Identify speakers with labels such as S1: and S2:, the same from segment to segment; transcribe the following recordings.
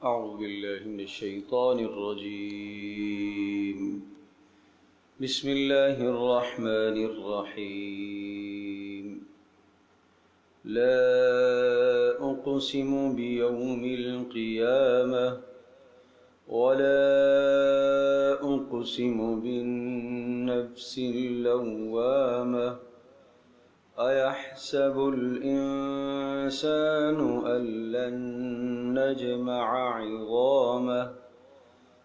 S1: أعوذ بالله من الشيطان الرجيم. بسم الله الرحمن الرحيم. لا أقسم بيوم القيامة ولا أقسم بالنفس اللوامة أيحسب الإنسان أن لن نجمع عظامه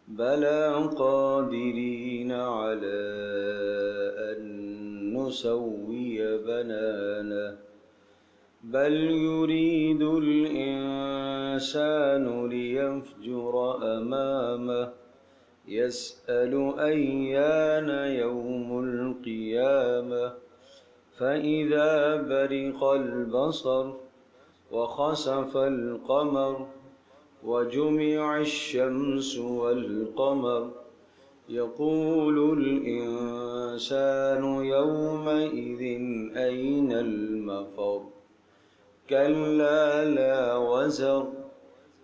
S1: بلى قادرين على أن نسوي بنانه بل يريد الإنسان ليفجر أمامه يسأل أيان يوم القيامة فإذا برق البصر وخسف القمر وجمع الشمس والقمر يقول الإنسان يومئذ أين المفر كلا لا وزر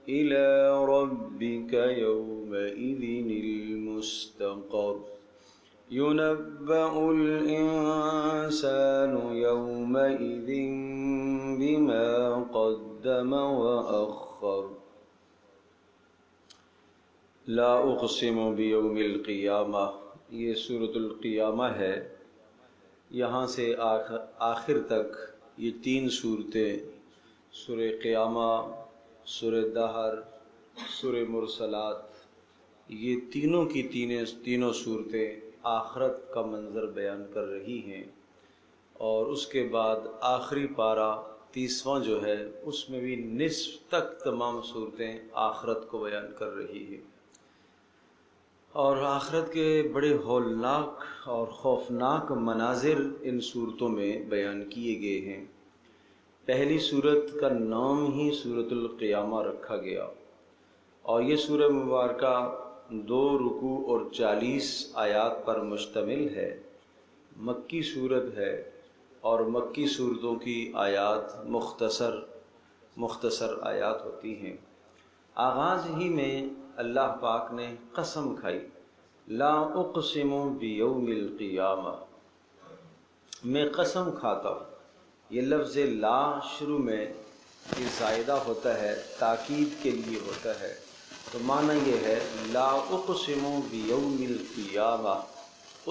S1: إلى ربك يومئذ المستقر ينبأ الإنسان يومئذ بما قدم وأخر. لا اقسم بیوم القیامہ، یہ سورۃ القیامہ ہے. یہاں سے آخر تک یہ تین صورتیں، سورہ قیامہ، سورہ دہر، سورہ مرسلات، یہ تینوں کی تینوں صورتیں آخرت کا منظر بیان کر رہی ہیں. اور اس کے بعد آخری پارہ 30واں جو ہے اس میں بھی نصف تک تمام صورتیں آخرت کو بیان کر رہی ہیں. اور آخرت کے بڑے ہولناک اور خوفناک مناظر ان صورتوں میں بیان کیے گئے ہیں. پہلی صورت کا نام ہی سورۃ القیامہ رکھا گیا، اور یہ سورہ مبارکہ 2 رکوع اور 40 آیات پر مشتمل ہے. مکی صورت ہے، اور مکی صورتوں کی آیات مختصر آیات ہوتی ہیں. آغاز ہی میں اللہ پاک نے قسم کھائی، لا اقسم بیوم القیامہ، میں قسم کھاتا ہوں. یہ لفظ لا شروع میں یہ زائدہ ہوتا ہے، تاکید کے لیے ہوتا ہے. تو معنی یہ ہے لا اقسم بیوم القیامہ،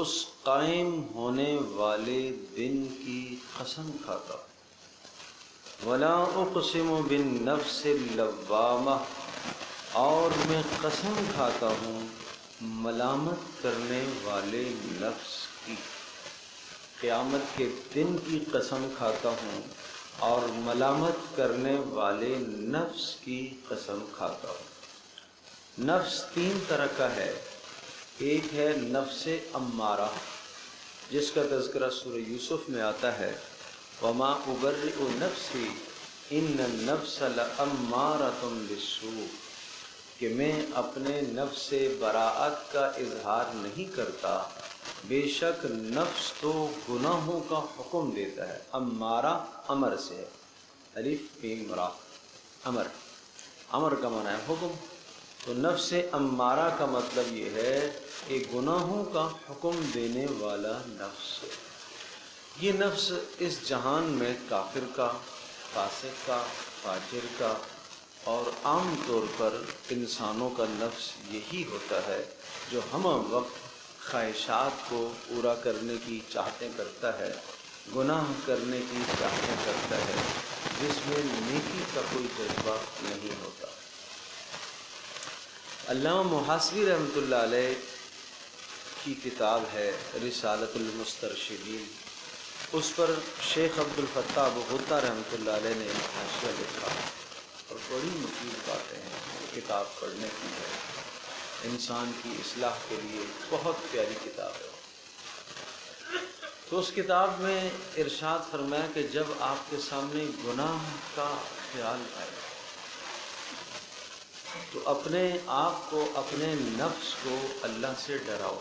S1: اس قائم ہونے والے دن کی قسم کھاتا ہوں. ولا اقسم بالنفس اللوامہ، اور میں قسم کھاتا ہوں ملامت کرنے والے نفس کی. قیامت کے دن کی قسم کھاتا ہوں اور ملامت کرنے والے نفس کی قسم کھاتا ہوں. نفس 3 طرح کا ہے. ایک ہے نفس امارہ، جس کا تذکرہ سورہ یوسف میں آتا ہے، وما ابرئ نفسی ان النفس لامارۃ بالسوء، کہ میں اپنے نفس سے براءت کا اظہار نہیں کرتا، بے شک نفس تو گناہوں کا حکم دیتا ہے. امارہ امر سے ہے، الف میم را، امر کا معنی ہے حکم. تو نفس امارہ کا مطلب یہ ہے کہ گناہوں کا حکم دینے والا نفس. یہ نفس اس جہان میں کافر کا، فاسق کا، فاجر کا، اور عام طور پر انسانوں کا نفس یہی ہوتا ہے جو ہم وقت خواہشات کو پورا کرنے کی چاہتیں کرتا ہے، گناہ کرنے کی چاہتیں کرتا ہے، جس میں نیکی کا کوئی جذبہ نہیں ہوتا. علامہ محاسبی رحمۃ اللہ علیہ کی کتاب ہے رسالۃ المسترشدین، اس پر شیخ عبد الفتاح ابو غتہ رحمۃ اللہ علیہ نے حاشیہ لکھا، اور بڑی مفید باتیں ہیں. کتاب پڑھنے کی ہے، انسان کی اصلاح کے لیے بہت پیاری کتاب ہے. تو اس کتاب میں ارشاد فرمایا کہ جب آپ کے سامنے گناہ کا خیال آئے تو اپنے آپ کو، اپنے نفس کو اللہ سے ڈراؤ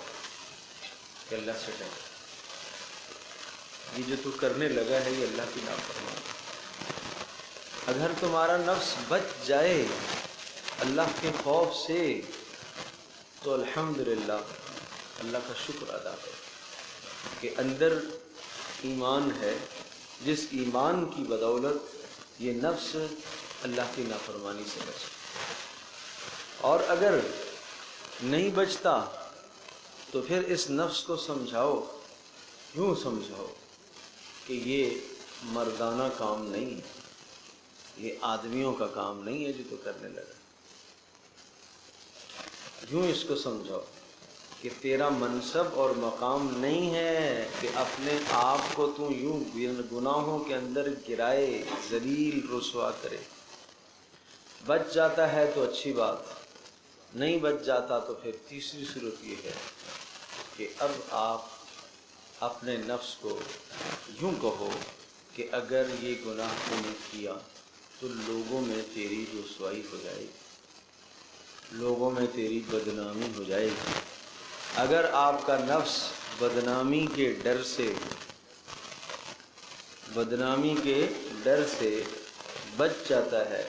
S1: کہ اللہ سے ڈر، یہ جو تو کرنے لگا ہے یہ اللہ کی نافرمانی. اگر تمہارا نفس بچ جائے اللہ کے خوف سے، تو الحمدللہ اللہ کا شکر ادا کرو کہ اندر ایمان ہے، جس ایمان کی بدولت یہ نفس اللہ کی نافرمانی سے بچے۔ اور اگر نہیں بچتا تو پھر اس نفس کو سمجھاؤ، یوں سمجھاؤ کہ یہ مردانہ کام نہیں ہے، یہ آدمیوں کا کام نہیں ہے جو تو کرنے لگا۔ یوں اس کو سمجھاؤ کہ تیرا منصب اور مقام نہیں ہے کہ اپنے آپ کو تو یوں گناہوں کے اندر گرائے، ذلیل رسوا کرے۔ بچ جاتا ہے تو اچھی بات، نہیں بچ جاتا تو پھر تیسری صورت یہ ہے کہ اب آپ اپنے نفس کو یوں کہو کہ اگر یہ گناہ تم نے کیا تو لوگوں میں تیری رسوائی ہو جائے گی، لوگوں میں تیری بدنامی ہو جائے گی۔ اگر آپ کا نفس بدنامی کے ڈر سے بچ جاتا ہے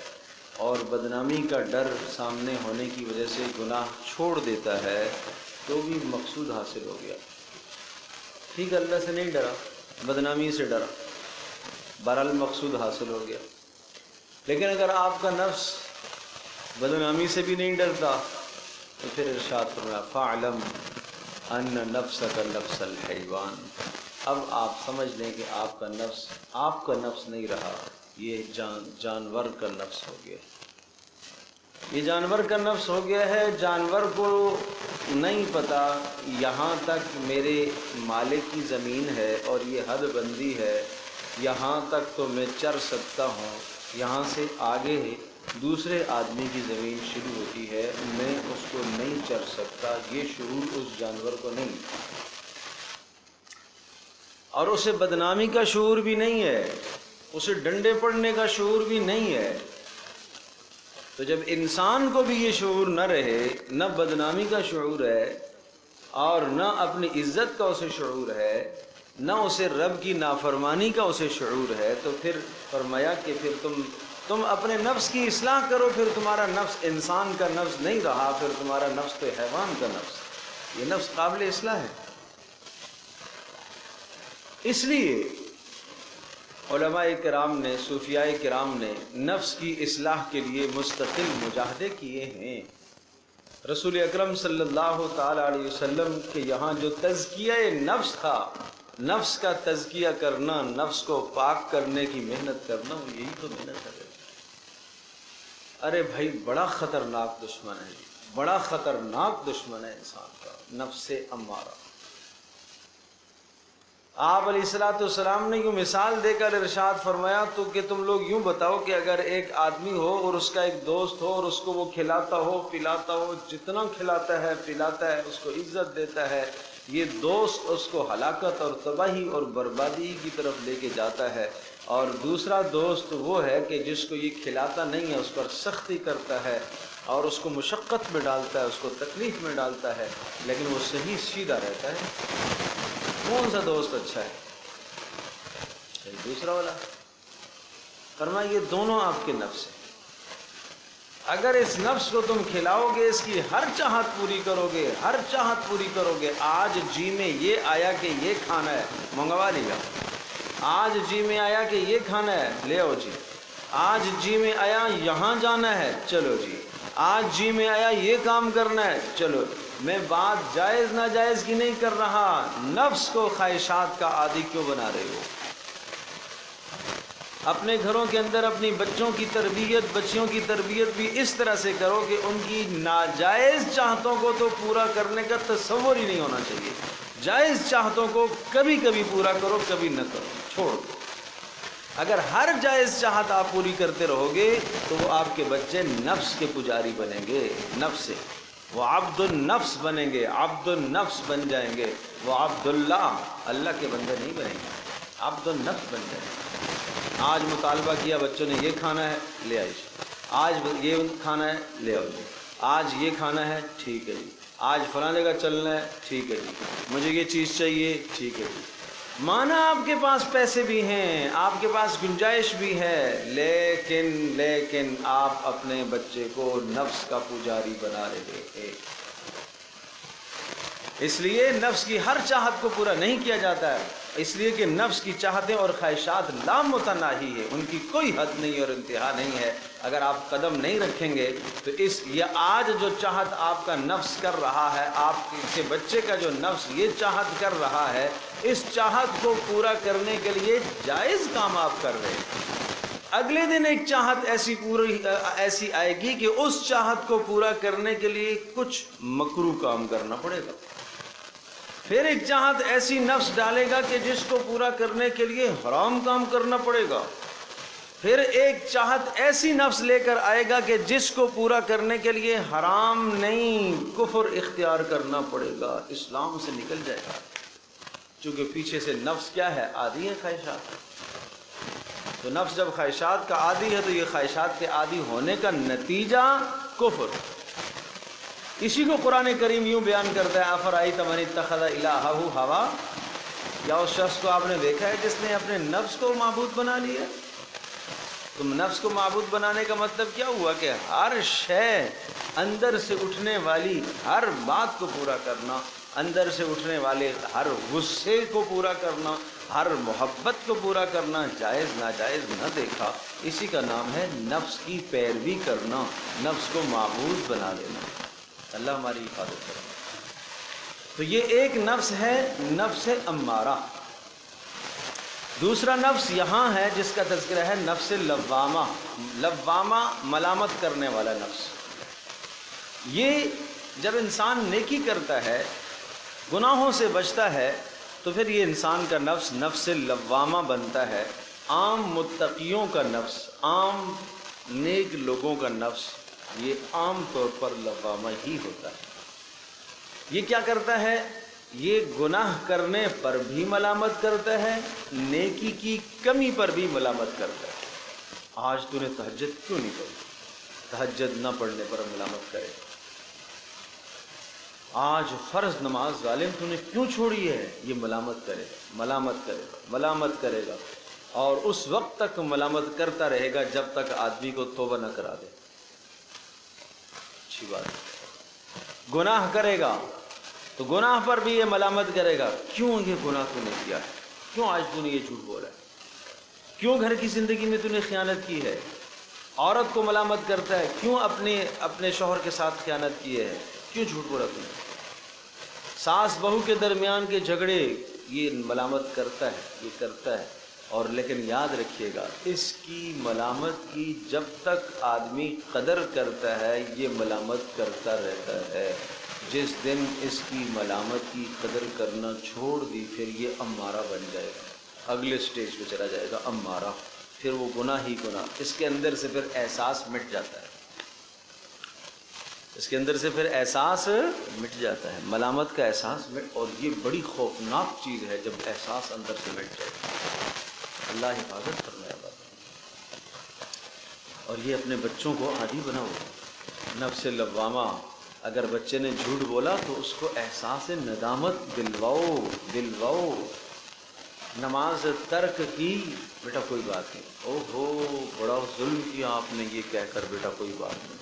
S1: اور بدنامی کا ڈر سامنے ہونے کی وجہ سے گناہ چھوڑ دیتا ہے تو بھی مقصود حاصل ہو گیا۔ ٹھیک، اللہ سے نہیں ڈرا، بدنامی سے ڈرا، بہرحال مقصود حاصل ہو گیا۔ لیکن اگر آپ کا نفس بدنامی سے بھی نہیں ڈرتا تو پھر ارشاد فرمایا فَاعْلَمْ أَنَّ نَفْسَكَ نَفْسَ الْحَيْوَانِ۔ اب آپ سمجھ لیں کہ آپ کا نفس نہیں رہا، یہ جانور کا نفس ہو گیا، یہ جانور کا نفس ہو گیا ہے۔ جانور کو نہیں پتا یہاں تک میرے مالک کی زمین ہے اور یہ حد بندی ہے، یہاں تک تو میں چر سکتا ہوں، یہاں سے آگے دوسرے آدمی کی زمین شروع ہوتی ہے، میں اس کو نہیں چر سکتا، یہ شعور اس جانور کو نہیں، اور اسے بدنامی کا شعور بھی نہیں ہے، اسے ڈنڈے پڑنے کا شعور بھی نہیں ہے۔ تو جب انسان کو بھی یہ شعور نہ رہے، نہ بدنامی کا شعور ہے اور نہ اپنی عزت کا اسے شعور ہے، نہ اسے رب کی نافرمانی کا اسے شعور ہے، تو پھر فرمایا کہ پھر تم اپنے نفس کی اصلاح کرو، پھر تمہارا نفس انسان کا نفس نہیں رہا، پھر تمہارا نفس تو حیوان کا نفس، یہ نفس قابل اصلاح ہے۔ اس لیے علماء کرام نے، صوفیاء کرام نے نفس کی اصلاح کے لیے مستقل مجاہدے کیے ہیں۔ رسول اکرم صلی اللہ تعالی علیہ وسلم کے یہاں جو تزکیہ نفس تھا، نفس کا تزکیہ کرنا، نفس کو پاک کرنے کی محنت کرنا، یہی تو محنت ہے۔ ارے بھائی بڑا خطرناک دشمن ہے، بڑا خطرناک دشمن ہے انسان کا نفس امارہ۔ آپ علیہ السلام نے یوں مثال دے کر ارشاد فرمایا تو کہ تم لوگ یوں بتاؤ کہ اگر ایک آدمی ہو اور اس کا ایک دوست ہو اور اس کو وہ کھلاتا ہو پلاتا ہو، جتنا کھلاتا ہے پلاتا ہے، اس کو عزت دیتا ہے، یہ دوست اس کو ہلاکت اور تباہی اور بربادی کی طرف لے کے جاتا ہے، اور دوسرا دوست وہ ہے کہ جس کو یہ کھلاتا نہیں ہے، اس پر سختی کرتا ہے اور اس کو مشقت میں ڈالتا ہے، اس کو تکلیف میں ڈالتا ہے، لیکن وہ صحیح سیدھا رہتا ہے۔ کون سا دوست اچھا ہے؟ دوسرا والا۔ فرمایا یہ دونوں آپ کے نفس ہیں، اگر اس نفس کو تم کھلاؤ گے، اس کی ہر چاہت پوری کرو گے، ہر چاہت پوری کرو گے، آج جی میں یہ آیا کہ یہ کھانا ہے، منگوا لیا، آج جی میں آیا کہ یہ کھانا ہے، لے آؤ جی، آج جی میں آیا یہاں جانا ہے، چلو جی، آج جی میں آیا یہ کام کرنا ہے، چلو۔ میں بات جائز ناجائز کی نہیں کر رہا، نفس کو خواہشات کا عادی کیوں بنا رہے ہو؟ اپنے گھروں کے اندر اپنی بچوں کی تربیت، بچیوں کی تربیت بھی اس طرح سے کرو کہ ان کی ناجائز چاہتوں کو تو پورا کرنے کا تصور ہی نہیں ہونا چاہیے، جائز چاہتوں کو کبھی کبھی پورا کرو، کبھی نہ کرو، چھوڑ دو۔ اگر ہر جائز چاہت آپ پوری کرتے رہو گے تو وہ آپ کے بچے نفس کے پجاری بنیں گے، نفس سے وہ عبد النفس بنیں گے، عبد النفس بن جائیں گے، وہ عبداللہ، اللہ کے بندے نہیں بنیں گے، عبد النفس بن جائیں گے۔ آج مطالبہ کیا بچوں نے یہ کھانا ہے، لے آئیے، آج یہ کھانا ہے، لے آؤ جی، آج یہ کھانا ہے، ٹھیک ہے جی، آج فلاں جگہ چلنا ہے، ٹھیک ہے جی، مجھے یہ چیز چاہیے، ٹھیک ہے جی، مانا آپ کے پاس پیسے بھی ہیں، آپ کے پاس گنجائش بھی ہے، لیکن آپ اپنے بچے کو نفس کا پجاری بنا رہے ہیں۔ اس لیے نفس کی ہر چاہت کو پورا نہیں کیا جاتا ہے، اس لیے کہ نفس کی چاہتیں اور خواہشات لامتناہی ہے، ان کی کوئی حد نہیں اور انتہا نہیں ہے۔ اگر آپ قدم نہیں رکھیں گے تو یہ آج جو چاہت آپ کا نفس کر رہا ہے، آپ کے بچے کا جو نفس یہ چاہت کر رہا ہے، اس چاہت کو پورا کرنے کے لیے جائز کام آپ کر رہے ہیں۔ اگلے دن ایک چاہت ایسی آئے گی کہ اس چاہت کو پورا کرنے کے لیے کچھ مکروہ کام کرنا پڑے گا۔ پھر ایک چاہت ایسی نفس ڈالے گا کہ جس کو پورا کرنے کے لیے حرام کام کرنا پڑے گا۔ پھر ایک چاہت ایسی نفس لے کر آئے گا کہ جس کو پورا کرنے کے لیے حرام نہیں، کفر اختیار کرنا پڑے گا، اسلام سے نکل جائے گا، چونکہ پیچھے سے نفس کیا ہے؟ عادی ہے خواہشات۔ تو نفس جب خواہشات کا عادی ہے تو یہ خواہشات کے عادی ہونے کا نتیجہ کفر۔ اسی کو قرآن کریم یوں بیان کرتا ہے، افرأیت من اتخذ الہہ ہوا، یا اس شخص کو آپ نے دیکھا ہے جس نے اپنے نفس کو معبود بنا لیا؟ تم نفس کو معبود بنانے کا مطلب کیا ہوا کہ ہر شے اندر سے اٹھنے والی ہر بات کو پورا کرنا، اندر سے اٹھنے والے ہر غصے کو پورا کرنا، ہر محبت کو پورا کرنا، جائز ناجائز نہ دیکھا، اسی کا نام ہے نفس کی پیروی کرنا، نفس کو معبود بنا لینا۔ اللہ ہماری حفاظت کرے۔ تو یہ ایک نفس ہے، نفس امارہ۔ دوسرا نفس یہاں ہے جس کا تذکرہ ہے نفس لوامہ۔ لوامہ ملامت کرنے والا نفس۔ یہ جب انسان نیکی کرتا ہے، گناہوں سے بچتا ہے، تو پھر یہ انسان کا نفس نفس لوامہ بنتا ہے۔ عام متقیوں کا نفس، عام نیک لوگوں کا نفس یہ عام طور پر لوامہ ہی ہوتا ہے۔ یہ کیا کرتا ہے؟ یہ گناہ کرنے پر بھی ملامت کرتا ہے، نیکی کی کمی پر بھی ملامت کرتا ہے۔ آج تو نے تہجد کیوں نہیں پڑھی؟ تہجد نہ پڑھنے پر ملامت کرے۔ آج فرض نماز ظالم تو نے کیوں چھوڑی ہے؟ یہ ملامت کرے گا، ملامت کرے گا، ملامت کرے گا، اور اس وقت تک ملامت کرتا رہے گا جب تک آدمی کو توبہ نہ کرا دے۔ اچھی بات ہے۔ گناہ کرے گا تو گناہ پر بھی یہ ملامت کرے گا، کیوں یہ گناہ تو نے کیا ہے؟ کیوں آج تو نے یہ جھوٹ بولا ہے؟ کیوں گھر کی زندگی میں تو نے خیانت کی ہے؟ عورت کو ملامت کرتا ہے، کیوں اپنے شوہر کے ساتھ خیانت کی ہے؟ کیوں جھوٹ بولا تو نے؟ ساس بہو کے درمیان کے جھگڑے یہ ملامت کرتا ہے، یہ کرتا ہے۔ اور لیکن یاد رکھیے گا، اس کی ملامت کی جب تک آدمی قدر کرتا ہے یہ ملامت کرتا رہتا ہے۔ جس دن اس کی ملامت کی قدر کرنا چھوڑ دی پھر یہ امارہ بن جائے گا، اگلے سٹیج پہ چلا جائے گا امارہ، پھر وہ گناہ ہی گناہ۔ اس کے اندر سے پھر احساس مٹ جاتا ہے، اس کے اندر سے پھر احساس مٹ جاتا ہے، ملامت کا احساس مٹ، اور یہ بڑی خوفناک چیز ہے جب احساس اندر سے مٹ جائے۔ اللہ حفاظت فرمائے گا۔ اور یہ اپنے بچوں کو عادی بناؤ، نفس لوامہ۔ اگر بچے نے جھوٹ بولا تو اس کو احساس ندامت دلواؤ۔ نماز ترک کی، بیٹا کوئی بات نہیں، اوہو بڑا ظلم کیا آپ نے یہ کہہ کر، بیٹا کوئی بات نہیں۔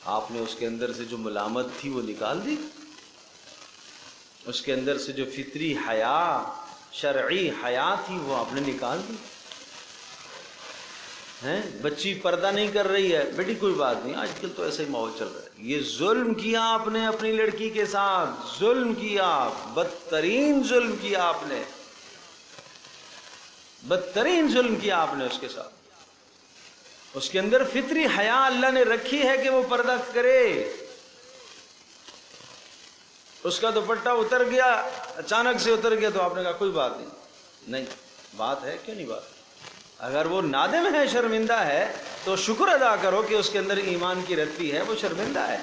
S1: آپ نے اس کے اندر سے جو ملامت تھی وہ نکال دی، اس کے اندر سے جو فطری حیا، شرعی حیا تھی وہ آپ نے نکال دی۔ بچی پردہ نہیں کر رہی ہے، بیٹی کوئی بات نہیں، آج کل تو ایسا ہی ماحول چل رہا ہے۔ یہ ظلم کیا آپ نے اپنی لڑکی کے ساتھ، ظلم کیا، بدترین ظلم کیا آپ نے، بدترین ظلم کیا آپ نے اس کے ساتھ۔ اس کے اندر فطری حیا اللہ نے رکھی ہے کہ وہ پردہ کرے۔ اس کا دوپٹہ اتر گیا، اچانک سے اتر گیا تو آپ نے کہا کوئی بات نہیں بات ہے، کیوں نہیں بات؟ اگر وہ نادم ہے، شرمندہ ہے، تو شکر ادا کرو کہ اس کے اندر ایمان کی رتبی ہے، وہ شرمندہ ہے۔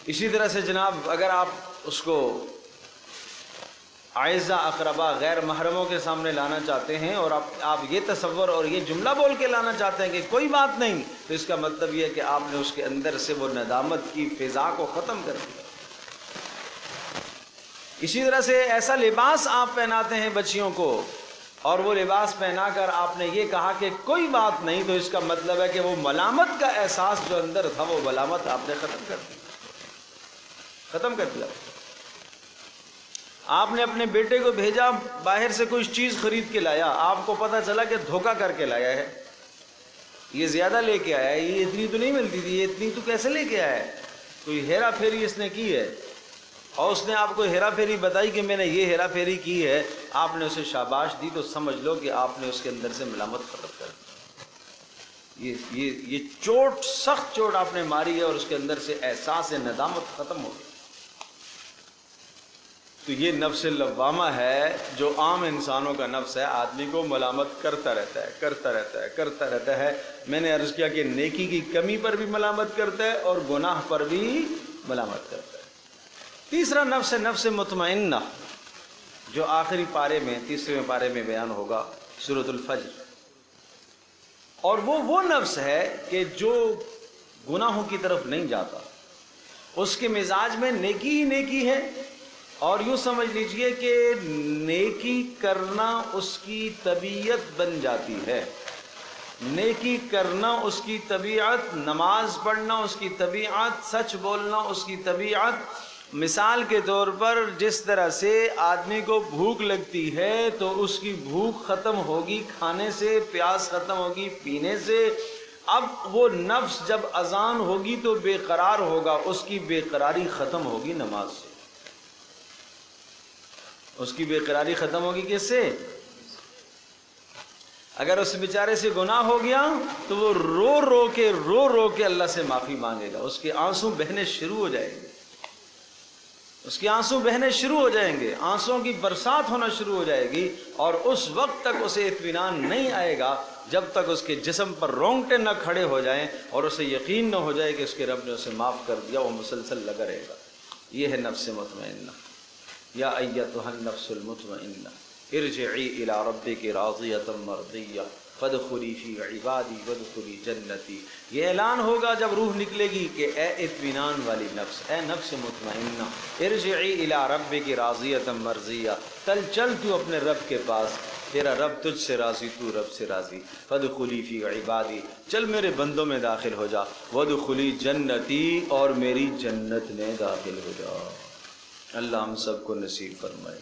S1: اسی طرح سے جناب اگر آپ اس کو اعزہ اقربا غیر محرموں کے سامنے لانا چاہتے ہیں اور آپ یہ تصور اور یہ جملہ بول کے لانا چاہتے ہیں کہ کوئی بات نہیں، تو اس کا مطلب یہ ہے کہ آپ نے اس کے اندر سے وہ ندامت کی فضا کو ختم کر دیا۔ اسی طرح سے ایسا لباس آپ پہناتے ہیں بچیوں کو، اور وہ لباس پہنا کر آپ نے یہ کہا کہ کوئی بات نہیں، تو اس کا مطلب ہے کہ وہ ملامت کا احساس جو اندر تھا وہ ملامت آپ نے ختم کر دیا۔ آپ نے اپنے بیٹے کو بھیجا، باہر سے کوئی چیز خرید کے لایا، آپ کو پتہ چلا کہ دھوکہ کر کے لایا ہے، یہ زیادہ لے کے آیا ہے، یہ اتنی تو نہیں ملتی تھی، یہ اتنی تو کیسے لے کے آیا ہے، کوئی ہیرا پھیری اس نے کی ہے، اور اس نے آپ کو ہیرا پھیری بتائی کہ میں نے یہ ہیرا پھیری کی ہے، آپ نے اسے شاباش دی، تو سمجھ لو کہ آپ نے اس کے اندر سے ملامت ختم کر دی۔ یہ چوٹ، سخت چوٹ آپ نے ماری ہے، اور اس کے اندر سے احساس ندامت ختم ہو گیا۔ تو یہ نفس لوامہ ہے جو عام انسانوں کا نفس ہے، آدمی کو ملامت کرتا رہتا ہے۔ میں نے عرض کیا کہ نیکی کی کمی پر بھی ملامت کرتا ہے اور گناہ پر بھی ملامت کرتا ہے۔ تیسرا نفس ہے نفس مطمئنہ، جو آخری پارے میں، تیسرے پارے میں بیان ہوگا سورۃ الفجر، اور وہ نفس ہے کہ جو گناہوں کی طرف نہیں جاتا، اس کے مزاج میں نیکی ہی نیکی ہے، اور یوں سمجھ لیجئے کہ نیکی کرنا اس کی طبیعت بن جاتی ہے، نیکی کرنا اس کی طبیعت، نماز پڑھنا اس کی طبیعت، سچ بولنا اس کی طبیعت۔ مثال کے طور پر جس طرح سے آدمی کو بھوک لگتی ہے تو اس کی بھوک ختم ہوگی کھانے سے، پیاس ختم ہوگی پینے سے، اب وہ نفس جب اذان ہوگی تو بے قرار ہوگا، اس کی بے قراری ختم ہوگی نماز سے، اس کی بے قراری ختم ہوگی کس سے؟ اگر اس بیچارے سے گناہ ہو گیا تو وہ رو رو کے اللہ سے معافی مانگے گا، اس کے آنسو بہنے شروع ہو جائیں گے، اس کے آنسو بہنے شروع ہو جائیں گے، آنسوں کی برسات ہونا شروع ہو جائے گی، اور اس وقت تک اسے اطمینان نہیں آئے گا جب تک اس کے جسم پر رونگٹے نہ کھڑے ہو جائیں اور اسے یقین نہ ہو جائے کہ اس کے رب نے اسے معاف کر دیا، وہ مسلسل لگا رہے گا۔ یہ ہے نفس مطمئنہ۔ یا ایتھا النفس المطمئنہ ارجعی الی ربک راضیۃ مرضیہ فادخلی فی عبادی وادخلی جنتی۔ یہ اعلان ہوگا جب روح نکلے گی کہ اے اطمینان والی نفس، اے نفس مطمئنہ، ارجعی الی ربک راضیۃ مرضیہ، چل تو اپنے رب کے پاس، تیرا رب تجھ سے راضی، تو رب سے راضی، فادخلی فی عبادی، چل میرے بندوں میں داخل ہو جا، وادخلی جنتی، اور میری جنت میں داخل ہو جا۔ اللہ ہم سب کو نصیب فرمائے۔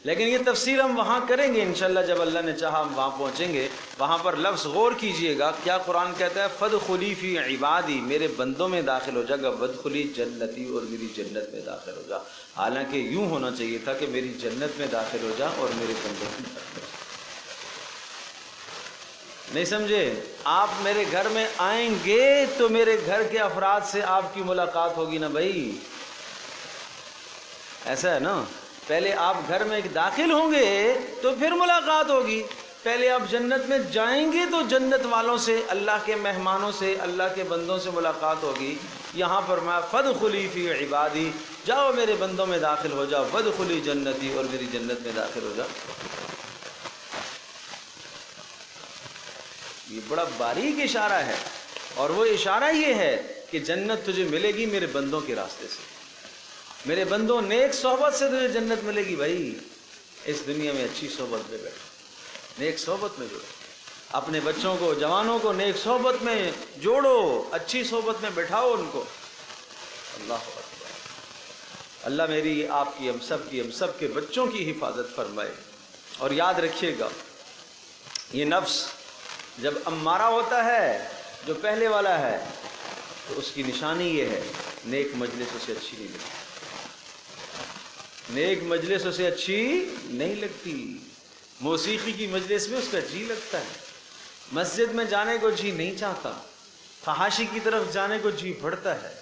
S1: لیکن یہ تفسیر ہم وہاں کریں گے انشاءاللہ، جب اللہ نے چاہا ہم وہاں پہنچیں گے۔ وہاں پر لفظ غور کیجئے گا، کیا قرآن کہتا ہے؟ فادخلی فی عبادی، میرے بندوں میں داخل ہو جا گا، وادخلی جنتی، اور میری جنت میں داخل ہو جا۔ حالانکہ یوں ہونا چاہیے تھا کہ میری جنت میں داخل ہو جا اور میرے بندوں میں داخل ہو جا۔ نہیں سمجھے؟ آپ میرے گھر میں آئیں گے تو میرے گھر کے افراد سے آپ کی ملاقات ہوگی نا بھائی، ایسا ہے نا؟ پہلے آپ گھر میں داخل ہوں گے تو پھر ملاقات ہوگی، پہلے آپ جنت میں جائیں گے تو جنت والوں سے، اللہ کے مہمانوں سے، اللہ کے بندوں سے ملاقات ہوگی۔ یہاں پر میں فادخلی فی عبادی، جاؤ میرے بندوں میں داخل ہو جاؤ، وادخلی جنتی، اور میری جنت میں داخل ہو جاؤ۔ یہ بڑا باریک اشارہ ہے، اور وہ اشارہ یہ ہے کہ جنت تجھے ملے گی میرے بندوں کے راستے سے، میرے بندوں نیک صحبت سے تجھے جنت ملے گی۔ بھائی اس دنیا میں اچھی صحبت میں بیٹھو، نیک صحبت میں جوڑو، اپنے بچوں کو، جوانوں کو نیک صحبت میں جوڑو، اچھی صحبت میں بٹھاؤ ان کو۔ اللہ اکبر۔ اللہ میری، آپ کی، ہم سب کے بچوں کی حفاظت فرمائے۔ اور یاد رکھیے گا، یہ نفس جب امارہ ہوتا ہے، جو پہلے والا ہے، تو اس کی نشانی یہ ہے، نیک مجلس اسے اچھی نہیں لگتی، نیک مجلس اسے اچھی نہیں لگتی، موسیقی کی مجلس میں اس کا جی لگتا ہے، مسجد میں جانے کو جی نہیں چاہتا، فحاشی کی طرف جانے کو جی بڑھتا ہے،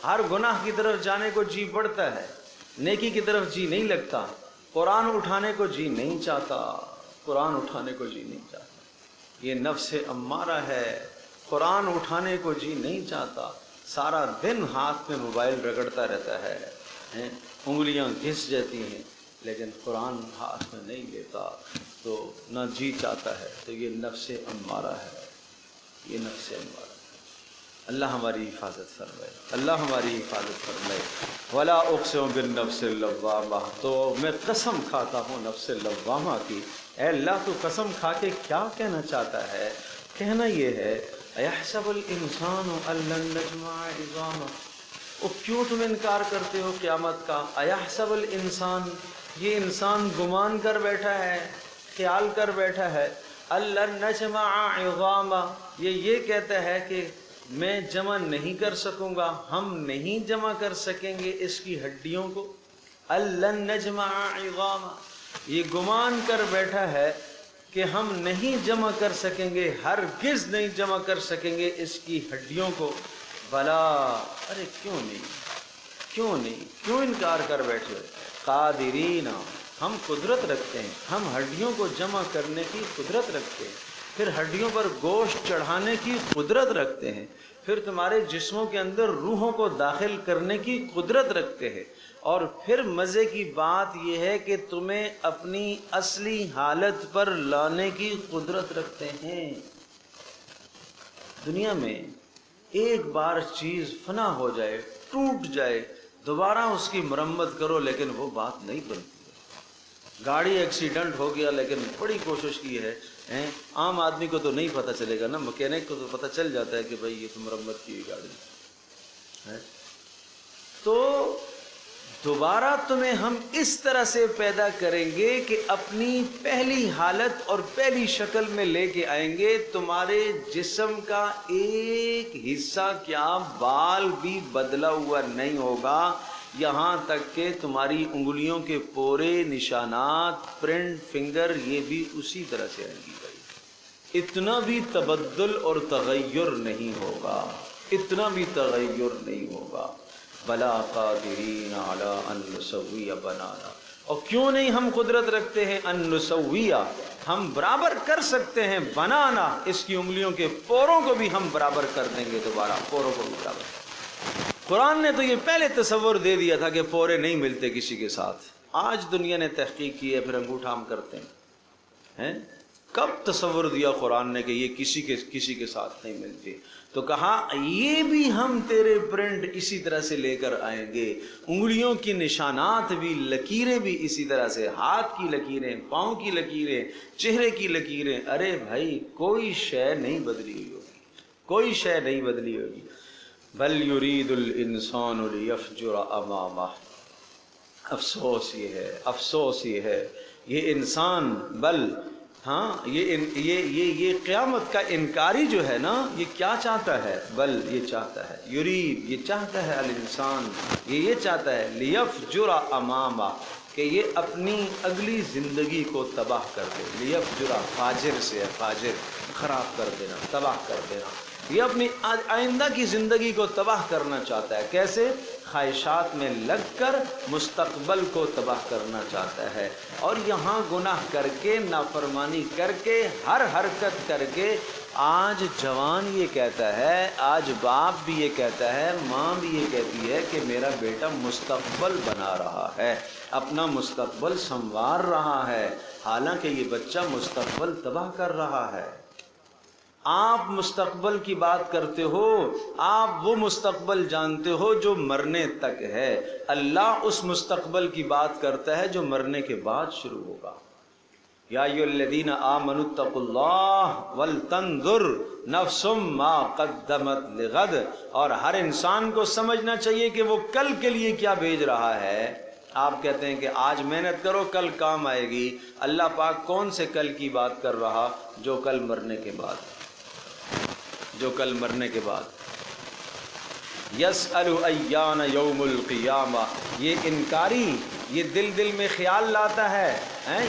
S1: ہر گناہ کی طرف جانے کو جی بڑھتا ہے، نیکی کی طرف جی نہیں لگتا، قرآن اٹھانے کو جی نہیں چاہتا، قرآن اٹھانے کو جی نہیں چاہتا۔ یہ نفس امارہ ہے، قرآن اٹھانے کو جی نہیں چاہتا، سارا دن ہاتھ میں موبائل رگڑتا رہتا ہے، انگلیاں گھس جاتی ہیں، لیکن قرآن ہاتھ میں نہیں لیتا تو نہ جی چاہتا ہے۔ تو یہ نفس امارہ ہے، یہ نفس امارہ ہے۔ اللہ ہماری حفاظت فرمائے، اللہ ہماری حفاظت فرمائے۔ ولا اقسم بالنفس اللوامہ، تو میں قسم کھاتا ہوں نفس لوامہ کی۔ اے اللہ تو قسم کھا کے کیا کہنا چاہتا ہے؟ کہنا یہ ہے ایحسب الانسان ان لن نجمع عظامہ، وہ کیوں تم انکار کرتے ہو قیامت کا؟ ایحسب الانسان، یہ انسان گمان کر بیٹھا ہے، خیال کر بیٹھا ہے، ان لن نجمع عظامہ، یہ کہتا ہے کہ میں جمع نہیں کر سکوں گا، ہم نہیں جمع کر سکیں گے اس کی ہڈیوں کو۔ ان لن نجمع عظامہ، یہ گمان کر بیٹھا ہے کہ ہم نہیں جمع کر سکیں گے، ہرگز نہیں جمع کر سکیں گے اس کی ہڈیوں کو۔ بلا، ارے کیوں نہیں، کیوں نہیں، کیوں انکار کر بیٹھے ہو؟ قادرین، ہم قدرت رکھتے ہیں، ہم ہڈیوں کو جمع کرنے کی قدرت رکھتے ہیں، پھر ہڈیوں پر گوشت چڑھانے کی قدرت رکھتے ہیں، پھر تمہارے جسموں کے اندر روحوں کو داخل کرنے کی قدرت رکھتے ہیں، اور پھر مزے کی بات یہ ہے کہ تمہیں اپنی اصلی حالت پر لانے کی قدرت رکھتے ہیں۔ دنیا میں ایک بار چیز فنا ہو جائے، ٹوٹ جائے، دوبارہ اس کی مرمت کرو لیکن وہ بات نہیں بنتی۔ گاڑی ایکسیڈنٹ ہو گیا لیکن بڑی کوشش کی ہے، عام آدمی کو تو نہیں پتہ چلے گا نا، مکینک کو تو پتہ چل جاتا ہے کہ بھائی یہ تو مرمت کی گاڑی ہے۔ تو دوبارہ تمہیں ہم اس طرح سے پیدا کریں گے کہ اپنی پہلی حالت اور پہلی شکل میں لے کے آئیں گے۔ تمہارے جسم کا ایک حصہ کیا بال بھی بدلا ہوا نہیں ہوگا، یہاں تک کہ تمہاری انگلیوں کے پورے، نشانات، پرنٹ، فنگر، یہ بھی اسی طرح سے آئیں گی بھائی۔ اتنا بھی تبدل اور تغیر نہیں ہوگا، اتنا بھی تغیر نہیں ہوگا۔ بلا قادرین علی ان نسوی بنانا، اور کیوں نہیں ہم قدرت رکھتے ہیں ان نسوی، ہم برابر کر سکتے ہیں بنانا، اس کی انگلیوں کے پوروں کو بھی ہم برابر کر دیں گے، دوبارہ پوروں کو بھی برابر۔ قرآن نے تو یہ پہلے تصور دے دیا تھا کہ پورے نہیں ملتے کسی کے ساتھ، آج دنیا نے تحقیق کی ہے پھر انگوٹھا ہم کرتے ہیں۔ کب تصور دیا قرآن نے کہ یہ کسی کے ساتھ نہیں ملتی؟ تو کہا یہ بھی ہم تیرے پرنٹ اسی طرح سے لے کر آئیں گے، انگلیوں کی نشانات بھی، لکیریں بھی اسی طرح سے، ہاتھ کی لکیریں، پاؤں کی لکیریں، چہرے کی لکیریں۔ ارے بھائی کوئی شے نہیں بدلی ہوئی ہوگی، کوئی شے نہیں بدلی ہوگی۔ بل یرید الانسان لیفجر امامہ، افسوس یہ ہے، افسوس یہ ہے، یہ انسان، بل ہاں یہ قیامت کا انکاری جو ہے نا، یہ کیا چاہتا ہے؟ بل یہ چاہتا ہے، یرید یہ چاہتا ہے، الانسان یہ چاہتا ہے، لیفجر امامہ کہ یہ اپنی اگلی زندگی کو تباہ کر دے۔ لیفجر فاجر سے ہے، فاجر خراب کر دینا، تباہ کر دینا، یہ اپنی آئندہ کی زندگی کو تباہ کرنا چاہتا ہے۔ کیسے؟ خواہشات میں لگ کر مستقبل کو تباہ کرنا چاہتا ہے، اور یہاں گناہ کر کے، نافرمانی کر کے، ہر حرکت کر کے، آج جوان یہ کہتا ہے، آج باپ بھی یہ کہتا ہے، ماں بھی یہ کہتی ہے کہ میرا بیٹا مستقبل بنا رہا ہے، اپنا مستقبل سنوار رہا ہے، حالانکہ یہ بچہ مستقبل تباہ کر رہا ہے۔ آپ مستقبل کی بات کرتے ہو، آپ وہ مستقبل جانتے ہو جو مرنے تک ہے، اللہ اس مستقبل کی بات کرتا ہے جو مرنے کے بعد شروع ہوگا۔ یا ایھا الذین آمنوا اتقوا اللہ ولتنظر نفس ما قدمت لغد، اور ہر انسان کو سمجھنا چاہیے کہ وہ کل کے لیے کیا بھیج رہا ہے۔ آپ کہتے ہیں کہ آج محنت کرو کل کام آئے گی، اللہ پاک کون سے کل کی بات کر رہا؟ جو کل مرنے کے بعد، جو کل مرنے کے بعد۔ یسأل ایان یوم القیامہ، یہ انکاری یہ دل میں خیال لاتا ہے،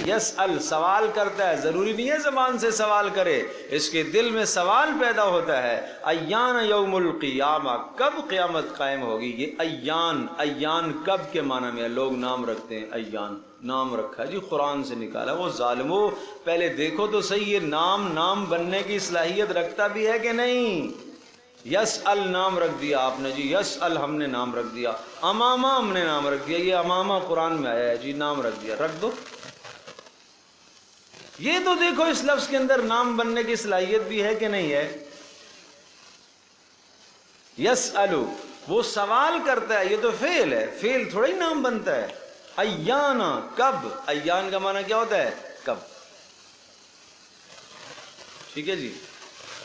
S1: یسأل سوال کرتا ہے، ضروری نہیں ہے زبان سے سوال کرے، اس کے دل میں سوال پیدا ہوتا ہے، ایان یوم القیامہ، کب قیامت قائم ہوگی؟ یہ ایان کب کے معنی میں لوگ نام رکھتے ہیں، ایان نام رکھا جی قرآن سے نکالا، وہ ظالمو پہلے دیکھو تو صحیح یہ نام بننے کی صلاحیت رکھتا بھی ہے کہ نہیں؟ یسأل نام رکھ دیا آپ نے جی، یسأل ہم نے نام رکھ دیا، امامہ ہم نے نام رکھ دیا، یہ امامہ قرآن میں آیا ہے جی، نام رکھ دیا، رکھ دو۔ یہ تو دیکھو اس لفظ کے اندر نام بننے کی صلاحیت بھی ہے کہ نہیں ہے؟ یسألو وہ سوال کرتا ہے، یہ تو فعل ہے، فعل تھوڑا ہی نام بنتا ہے. ایانا کب، ایان کا معنی کیا ہوتا ہے؟ کب. ٹھیک ہے جی.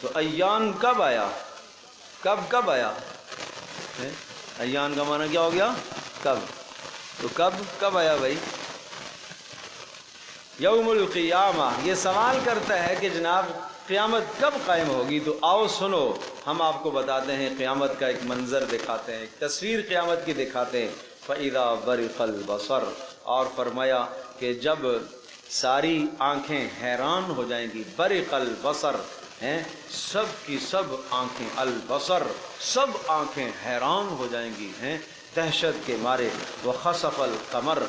S1: تو ایان کب آیا؟ کب آیا؟ ایان کا معنی کیا ہو گیا؟ کب. تو کب آیا بھائی؟ یوم القیامہ. یہ سوال کرتا ہے کہ جناب قیامت کب قائم ہوگی؟ تو آؤ سنو، ہم آپ کو بتاتے ہیں، قیامت کا ایک منظر دکھاتے ہیں، ایک تصویر قیامت کی دکھاتے ہیں. فَإِذَا بَرِقَ الْبَصَرُ. اور فرمایا کہ جب ساری آنکھیں حیران ہو جائیں گی. برق البصر ہیں، سب کی سب آنکھیں، البصر سب آنکھیں حیران ہو جائیں گی ہیں دہشت کے مارے. وخسف القمر.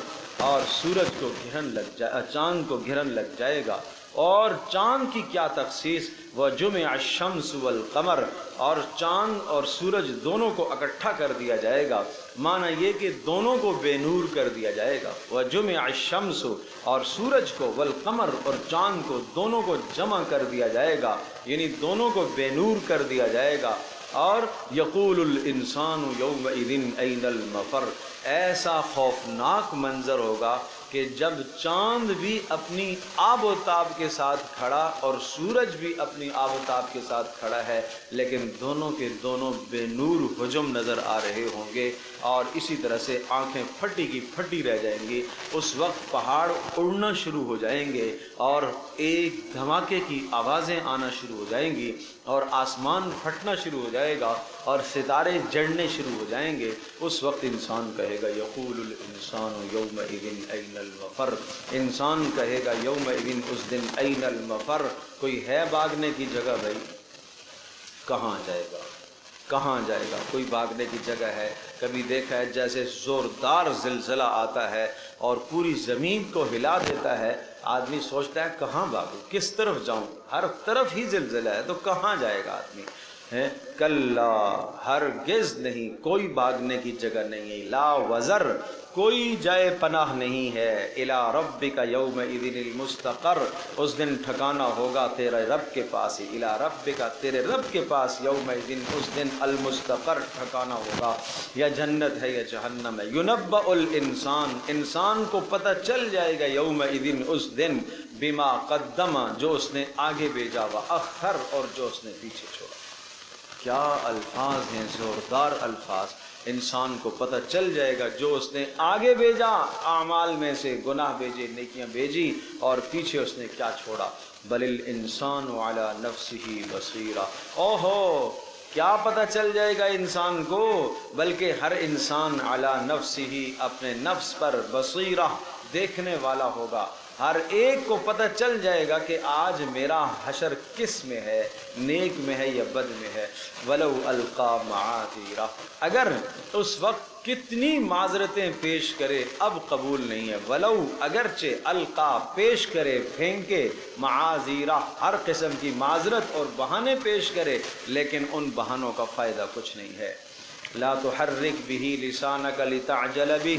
S1: اور سورج کو گرہن لگ جائے، چاند کو گرہن لگ جائے گا. اور چاند کی کیا تخصیص؟ وجمع الشمس والقمر. اور چاند اور سورج دونوں کو اکٹھا کر دیا جائے گا. معنی یہ کہ دونوں کو بے نور کر دیا جائے گا. وجمع الشمس اور سورج کو، والقمر اور چاند کو، دونوں کو جمع کر دیا جائے گا، یعنی دونوں کو بے نور کر دیا جائے گا. اور یقول الانسان یومئذ این المفر. ایسا خوفناک منظر ہوگا کہ جب چاند بھی اپنی آب و تاب کے ساتھ کھڑا اور سورج بھی اپنی آب و تاب کے ساتھ کھڑا ہے، لیکن دونوں کے دونوں بے نور ہجوم نظر آ رہے ہوں گے، اور اسی طرح سے آنکھیں پھٹی کی پھٹی رہ جائیں گی. اس وقت پہاڑ اڑنا شروع ہو جائیں گے اور ایک دھماکے کی آوازیں آنا شروع ہو جائیں گی، اور آسمان پھٹنا شروع ہو جائے گا اور ستارے جڑنے شروع ہو جائیں گے. اس وقت انسان کہے گا یقول الانسان یومئذ این المفر. انسان کہے گا یومئذ اس دن این المفر. کوئی ہے بھاگنے کی جگہ بھائی؟ کہاں جائے گا؟ کہاں جائے گا؟ کوئی بھاگنے کی جگہ ہے؟ کبھی دیکھا ہے جیسے زوردار زلزلہ آتا ہے اور پوری زمین کو ہلا دیتا ہے، آدمی سوچتا ہے کہاں بھاگوں، کس طرف جاؤں؟ ہر طرف ہی زلزلہ ہے، تو کہاں جائے گا آدمی؟ ہے کلا، ہرگز نہیں، کوئی بھاگنے کی جگہ نہیں ہے. لا وزر، کوئی جائے پناہ نہیں ہے. الی ربک یومئذ المستقر. اس دن ٹھکانہ ہوگا تیرے رب کے پاس ہی. الی ربک، تیرے رب کے پاس. یومئذ، اس دن المستقر، ٹھکانہ ہوگا. یا جنت ہے یا جہنم ہے. ینبأ الانسان، انسان کو پتہ چل جائے گا یومئذ اس دن، بما قدم، جو اس نے آگے بھیجا، واخر، اور جو اس نے پیچھے چھوڑا. کیا الفاظ ہیں، زوردار الفاظ. انسان کو پتہ چل جائے گا جو اس نے آگے بھیجا اعمال میں سے، گناہ بھیجے، نیکیاں بھیجی، اور پیچھے اس نے کیا چھوڑا. بل الانسان علی نفسہ بصیرہ. اوہو، کیا پتہ چل جائے گا انسان کو؟ بلکہ ہر انسان علی نفسہ، اپنے نفس پر، بصیرہ، دیکھنے والا ہوگا. ہر ایک کو پتہ چل جائے گا کہ آج میرا حشر کس میں ہے، نیک میں ہے یا بد میں ہے. ولو القا معاذیرہ. اگر اس وقت کتنی معذرتیں پیش کرے اب قبول نہیں ہے. ولو، اگرچہ، القا، پیش کرے، پھینکے، معاذیرہ، ہر قسم کی معذرت اور بہانے پیش کرے، لیکن ان بہانوں کا فائدہ کچھ نہیں ہے. لا تحرک بہ لسانک لتعجل بہ.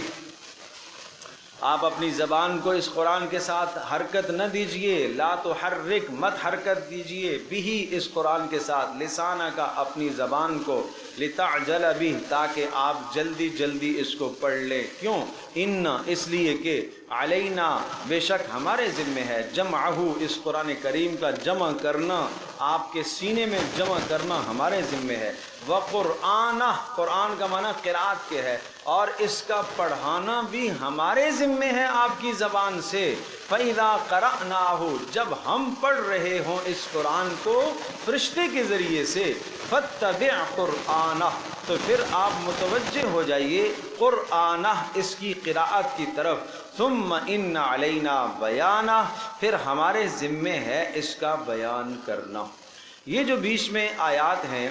S1: آپ اپنی زبان کو اس قرآن کے ساتھ حرکت نہ دیجئے. لا تحرک، مت حرکت دیجئے، بھی، اس قرآن کے ساتھ، لسانہ کا، اپنی زبان کو، لتعجل بھی، تاکہ آپ جلدی جلدی اس کو پڑھ لیں. کیوں؟ ان، اس لیے کہ، علینا، بے شک ہمارے ذمہ ہے، جمعہ، اس قرآن کریم کا جمع کرنا، آپ کے سینے میں جمع کرنا ہمارے ذمہ ہے. وقرآنہ، قرآن کا معنی قرأت کے ہے، اور اس کا پڑھانا بھی ہمارے ذمہ ہے آپ کی زبان سے. فَإِذَا قَرَأْنَاهُ، جب ہم پڑھ رہے ہوں اس قرآن کو فرشتے کے ذریعے سے، فَاتَّبِعْ قُرْآنَهُ، تو پھر آپ متوجہ ہو جائیے قرآنہ، اس کی قراءت کی طرف. ثم ان علینا بیانہ، پھر ہمارے ذمہ ہے اس کا بیان کرنا. یہ جو بیچ میں آیات ہیں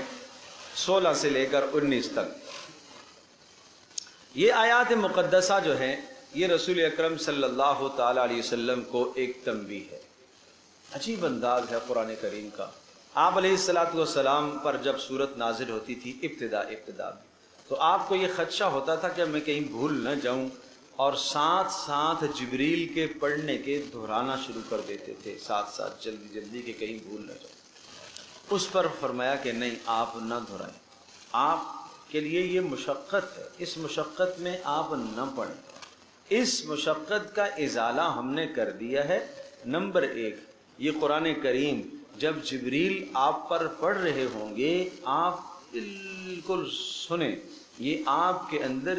S1: 16 سے لے کر 19 تک، یہ آیات مقدسہ جو ہیں، یہ رسول اکرم صلی اللہ تعالی علیہ وسلم کو ایک تنبیہ ہے. عجیب انداز ہے قرآن کریم کا. آپ علیہ السلام پر جب صورت نازل ہوتی تھی ابتدا میں، تو آپ کو یہ خدشہ ہوتا تھا کہ میں کہیں بھول نہ جاؤں، اور ساتھ ساتھ جبریل کے پڑھنے کے دہرانا شروع کر دیتے تھے، ساتھ ساتھ جلدی جلدی کہ کہیں بھول نہ جاؤں. اس پر فرمایا کہ نہیں، آپ نہ دہرائیں، آپ کے لیے یہ مشقت ہے، اس مشقت میں آپ نہ پڑھیں۔ اس مشقت کا ازالہ ہم نے کر دیا ہے۔ نمبر 1، یہ قرآن کریم جب جبریل آپ پر پڑھ رہے ہوں گے آپ بالکل سنیں، یہ آپ کے اندر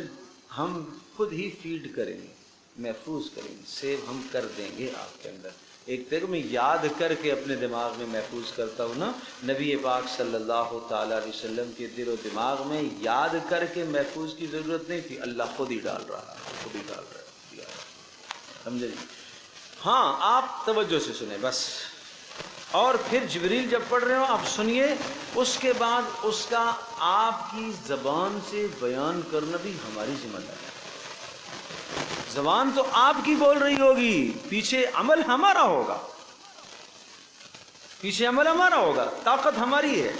S1: ہم خود ہی فیڈ کریں گے، محفوظ کریں گے، سیو ہم کر دیں گے آپ کے اندر۔ ایک دیکھو میں یاد کر کے اپنے دماغ میں محفوظ کرتا ہوں نا، نبی پاک صلی اللہ تعالیٰ علیہ وسلم کے دل و دماغ میں یاد کر کے محفوظ کی ضرورت نہیں تھی، اللہ خود ہی ڈال رہا ہے، خود ہی ڈال رہا ہے، سمجھے جی؟ ہاں آپ توجہ سے سنیں بس۔ اور پھر جبریل جب پڑھ رہے ہو آپ سنیے، اس کے بعد اس کا آپ کی زبان سے بیان کرنا بھی ہماری ذمہ داری ہے۔ زبان تو آپ کی بول رہی ہوگی، پیچھے عمل ہمارا ہوگا، پیچھے عمل ہمارا ہوگا، طاقت ہماری ہے،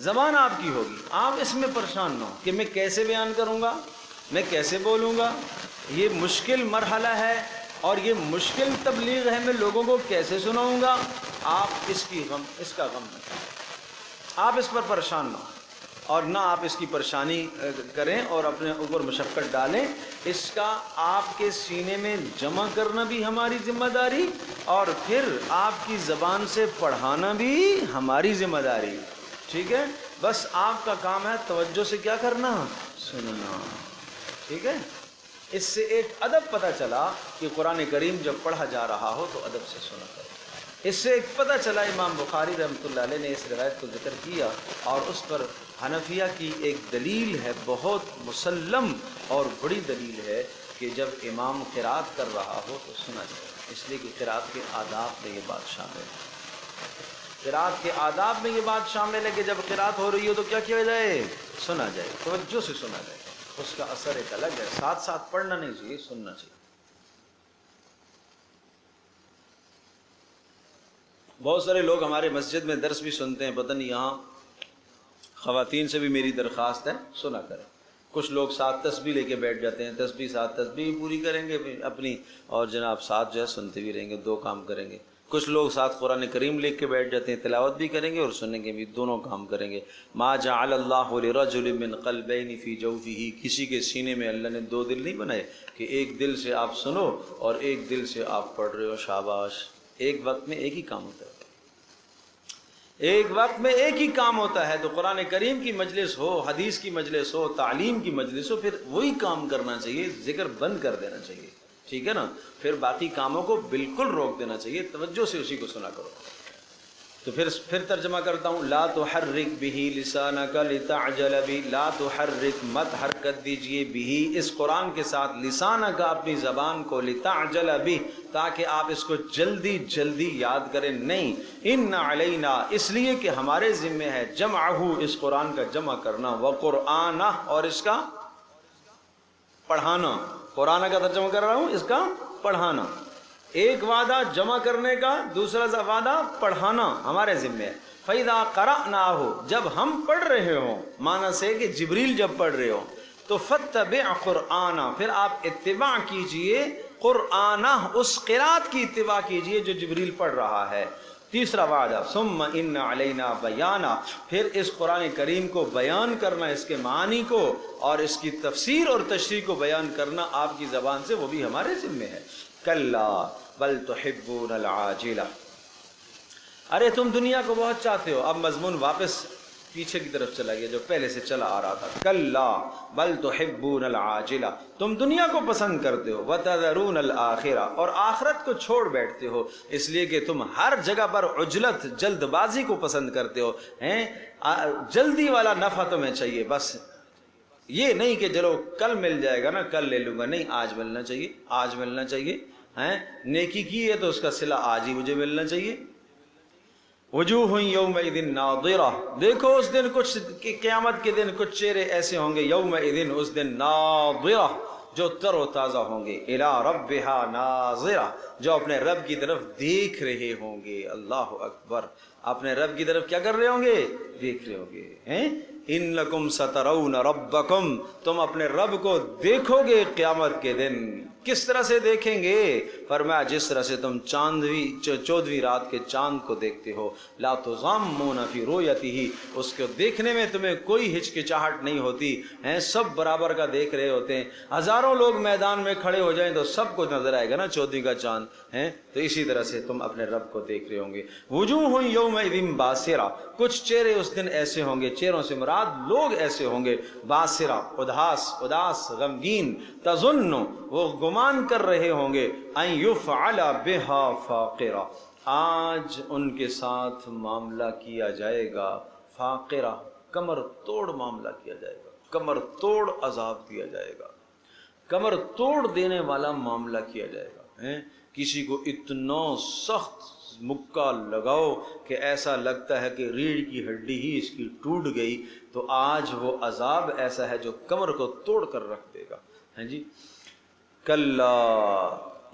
S1: زبان آپ کی ہوگی۔ آپ اس میں پریشان نہ ہو کہ میں کیسے بیان کروں گا، میں کیسے بولوں گا، یہ مشکل مرحلہ ہے اور یہ مشکل تبلیغ ہے، میں لوگوں کو کیسے سناؤں گا۔ آپ اس کا غم نہ کریں، آپ اس پر پریشان نہ ہو اور نہ آپ اس کی پریشانی کریں اور اپنے اوپر مشقت ڈالیں۔ اس کا آپ کے سینے میں جمع کرنا بھی ہماری ذمہ داری اور پھر آپ کی زبان سے پڑھانا بھی ہماری ذمہ داری، ٹھیک ہے؟ بس آپ کا کام ہے توجہ سے کیا کرنا، سننا، ٹھیک ہے؟ اس سے ایک ادب پتہ چلا کہ قرآن کریم جب پڑھا جا رہا ہو تو ادب سے سنا کرو۔ اس سے ایک پتہ چلا، امام بخاری رحمۃ اللہ علیہ نے اس روایت کو ذکر کیا اور اس پر حنفیہ کی ایک دلیل ہے، بہت مسلم اور بڑی دلیل ہے کہ جب امام قرات کر رہا ہو تو سنا جائے، اس لیے کہ قرات کے آداب میں یہ بات شامل ہے، قرات کے آداب میں یہ بات شامل ہے کہ جب قرات ہو رہی ہو تو کیا کیا جائے، سنا جائے، توجہ سے سنا جائے، اس کا اثر ایک الگ ہے، ساتھ ساتھ پڑھنا نہیں چاہیے، سننا چاہیے۔ بہت سارے لوگ ہمارے مسجد میں درس بھی سنتے ہیں، پتہ نہیں یہاں خواتین سے بھی میری درخواست ہے سنا کریں۔ کچھ لوگ ساتھ تسبیح لے کے بیٹھ جاتے ہیں، ساتھ تسبیح پوری کریں گے اپنی اور جناب ساتھ جو ہے سنتے بھی رہیں گے، دو کام کریں گے۔ کچھ لوگ ساتھ قرآن کریم لے کے بیٹھ جاتے ہیں، تلاوت بھی کریں گے اور سنیں گے بھی، دونوں کام کریں گے۔ ما جعل اللہ لرجل من قلبین فی جوفہ، کسی کے سینے میں اللہ نے دو دل نہیں بنائے کہ ایک دل سے آپ سنو اور ایک دل سے آپ پڑھ رہے ہو، شاباش۔ ایک وقت میں ایک ہی کام ہوتا ہے، ایک وقت میں ایک ہی کام ہوتا ہے، تو قرآن کریم کی مجلس ہو، حدیث کی مجلس ہو، تعلیم کی مجلس ہو، پھر وہی کام کرنا چاہیے، ذکر بند کر دینا چاہیے، ٹھیک ہے نا؟ پھر باقی کاموں کو بالکل روک دینا چاہیے، توجہ سے اسی کو سنا کرو۔ تو پھر ترجمہ کرتا ہوں، لا تحرک بہ لسانک لتعجل بہ، لا تحرک، مت حرکت دیجئے، بہ، اس قرآن کے ساتھ، لسانک، اپنی زبان کو، لتعجل بہ، تاکہ آپ اس کو جلدی جلدی یاد کریں، نہیں، ان علینا، اس لیے کہ ہمارے ذمہ ہے، جمعہ، اس قرآن کا جمع کرنا، وقرآنہ، اور اس کا پڑھانا۔ قرآن کا ترجمہ کر رہا ہوں، اس کا پڑھانا، ایک وعدہ جمع کرنے کا، دوسرا وعدہ پڑھانا ہمارے ذمہ ہے۔ فَإِذَا قَرَأْنَاهُ، جب ہم پڑھ رہے ہوں، معنی سے کہ جبریل جب پڑھ رہے ہوں، تو فَاتَّبِعْ قُرْآنَ، پھر آپ اتباع کیجئے، قرآنہ، اس قرات کی اتباع کیجئے جو جبریل پڑھ رہا ہے۔ تیسرا وعدہ، ثم ان علینا بیانہ، پھر اس قرآن کریم کو بیان کرنا، اس کے معنی کو اور اس کی تفسیر اور تشریح کو بیان کرنا آپ کی زبان سے، وہ بھی ہمارے ذمہ ہے۔ کلا بل تحبون العاجلہ، ارے تم دنیا کو بہت چاہتے ہو۔ اب مضمون واپس پیچھے کی طرف چلا گیا جو پہلے سے چلا آ رہا تھا، کلا بل تحبون العاجلہ، تم دنیا کو پسند کرتے ہو، وتذرون الآخرہ، اور آخرت کو چھوڑ بیٹھتے ہو، اس لیے کہ تم ہر جگہ پر عجلت، جلد بازی کو پسند کرتے ہو، جلدی والا نفع تمہیں چاہیے، بس یہ نہیں کہ چلو کل مل جائے گا نا، کل لے لوں گا، نہیں، آج ملنا چاہیے، آج ملنا چاہیے، نیکی کی ہے تو اس کا صلہ آج ہی مجھے ملنا چاہیے۔ وجوہ یومئذ ناظرہ، دیکھو اس دن کچھ، قیامت کے دن کچھ چہرے ایسے ہوں گے، یومئذ، اس دن، ناظرہ، جو تر و تازہ ہوں گے، الی ربہا ناظرہ، جو اپنے رب کی طرف دیکھ رہے ہوں گے۔ اللہ اکبر، اپنے رب کی طرف کیا کر رہے ہوں گے؟ دیکھ رہے ہوں گے. اِنَّكُمْ سَتَرَوْنَ رَبَّكُمْ، تم اپنے رب کو دیکھو گے قیامت کے دن. کس طرح سے دیکھیں گے؟ فرمایا جس طرح سے تم 14ویں رات کے چاند کو دیکھتے ہو. لا تضامون فی رؤیتہ، اس کو دیکھنے میں تمہیں کوئی ہچکچاہٹ نہیں ہوتی ہیں، سب برابر کا دیکھ رہے ہوتے ہیں. ہزاروں لوگ میدان میں کھڑے ہو جائیں تو سب کو نظر آئے گا نا 14ویں کا چاند ہیں. تو اسی طرح سے تم اپنے رب کو دیکھ رہے ہوں گے. وجوہ یومئذ باسرہ، کچھ چہرے اس دن ایسے ہوں گے، چہروں سے مراد لوگ ایسے ہوں گے، باسرہ اداس غمگین، تظن وہ گمان کر رہے ہوں گے، ان یفعل بہا فاقرہ، آج ان کے ساتھ معاملہ کیا جائے گا فاقرہ، کمر توڑ معاملہ کیا جائے گا، کمر توڑ عذاب دیا جائے گا، کمر توڑ دینے والا معاملہ کیا جائے گا. کسی کو اتنا سخت مکہ لگاؤ کہ ایسا لگتا ہے کہ ریڑھ کی ہڈی ہی اس کی ٹوٹ گئی، تو آج وہ عذاب ایسا ہے جو کمر کو توڑ کر رکھ دے گا. ہیں جی. کلا،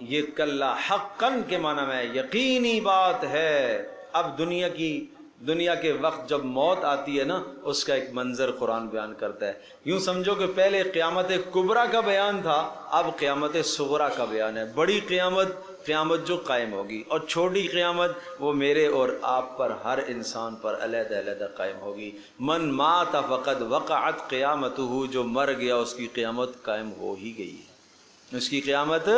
S1: یہ کلا حقاً کے معنی میں یقینی بات ہے. اب دنیا کے وقت جب موت آتی ہے نا، اس کا ایک منظر قرآن بیان کرتا ہے. یوں سمجھو کہ پہلے قیامت کبریٰ کا بیان تھا، اب قیامت صغریٰ کا بیان ہے. بڑی قیامت جو قائم ہوگی، اور چھوٹی قیامت وہ میرے اور آپ پر، ہر انسان پر علیحدہ علیحدہ قائم ہوگی. من مات فقد وقعت قیامتہ، جو مر گیا اس کی قیامت قائم ہو ہی گئی، اس کی قیامت.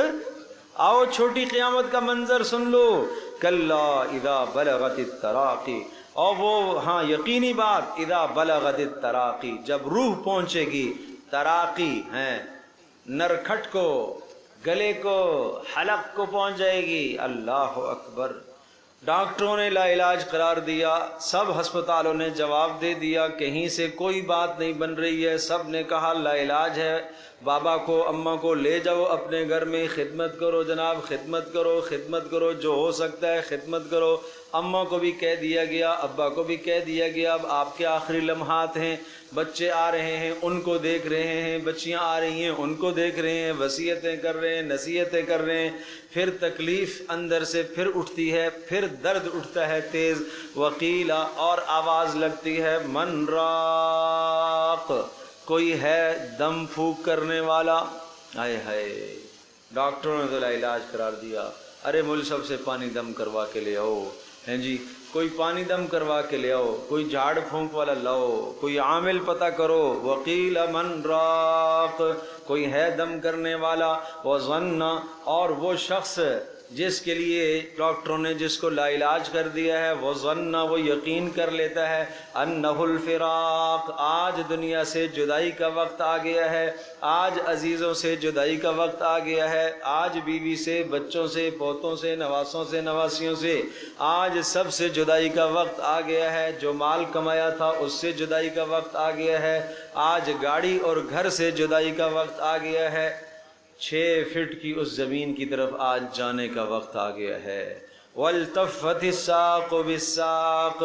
S1: آؤ چھوٹی قیامت کا منظر سن لو. کلا اذا بلغت التراقی، اور وہ ہاں یقینی بات، اذا بلغت التراقی، جب روح پہنچے گی تراقی ہیں نرکھٹ کو، گلے کو، حلق کو پہنچ جائے گی. اللہ اکبر. ڈاکٹروں نے لا علاج قرار دیا، سب ہسپتالوں نے جواب دے دیا، کہیں سے کوئی بات نہیں بن رہی ہے. سب نے کہا لا علاج ہے، بابا کو اماں کو لے جاؤ اپنے گھر میں، خدمت کرو جناب، خدمت کرو، جو ہو سکتا ہے خدمت کرو. اماں کو بھی کہہ دیا گیا، ابا کو بھی کہہ دیا گیا، اب آپ کے آخری لمحات ہیں. بچے آ رہے ہیں ان کو دیکھ رہے ہیں، بچیاں آ رہی ہیں ان کو دیکھ رہے ہیں، وصیتیں کر رہے ہیں، نصیحتیں کر رہے ہیں. پھر تکلیف اندر سے پھر اٹھتی ہے، پھر درد اٹھتا ہے تیز. وقیلا، اور آواز لگتی ہے، من راق، کوئی ہے دم پھونک کرنے والا. ہائے ہائے، ڈاکٹروں نے تو لا علاج قرار دیا. ارے مول سب سے پانی دم کروا کے لے آؤ. ہیں جی، کوئی پانی دم کروا کے لے آؤ، کوئی جھاڑ پھونک والا لاؤ، کوئی عامل پتہ کرو. وقیل من راق، کوئی ہے دم کرنے والا. وظن، اور وہ شخص جس کے لیے ڈاکٹروں نے جس کو لا علاج کر دیا ہے، وظن، وہ یقین کر لیتا ہے، انہ الفراق، آج دنیا سے جدائی کا وقت آ گیا ہے، آج عزیزوں سے جدائی کا وقت آ گیا ہے، آج بیوی سے، بچوں سے، پوتوں سے، نواسوں سے، نواسیوں سے، آج سب سے جدائی کا وقت آ گیا ہے. جو مال کمایا تھا اس سے جدائی کا وقت آ گیا ہے. آج گاڑی اور گھر سے جدائی کا وقت آ گیا ہے. 6 فٹ کی اس زمین کی طرف آج جانے کا وقت آ گیا ہے. والتفت الساق بالساق،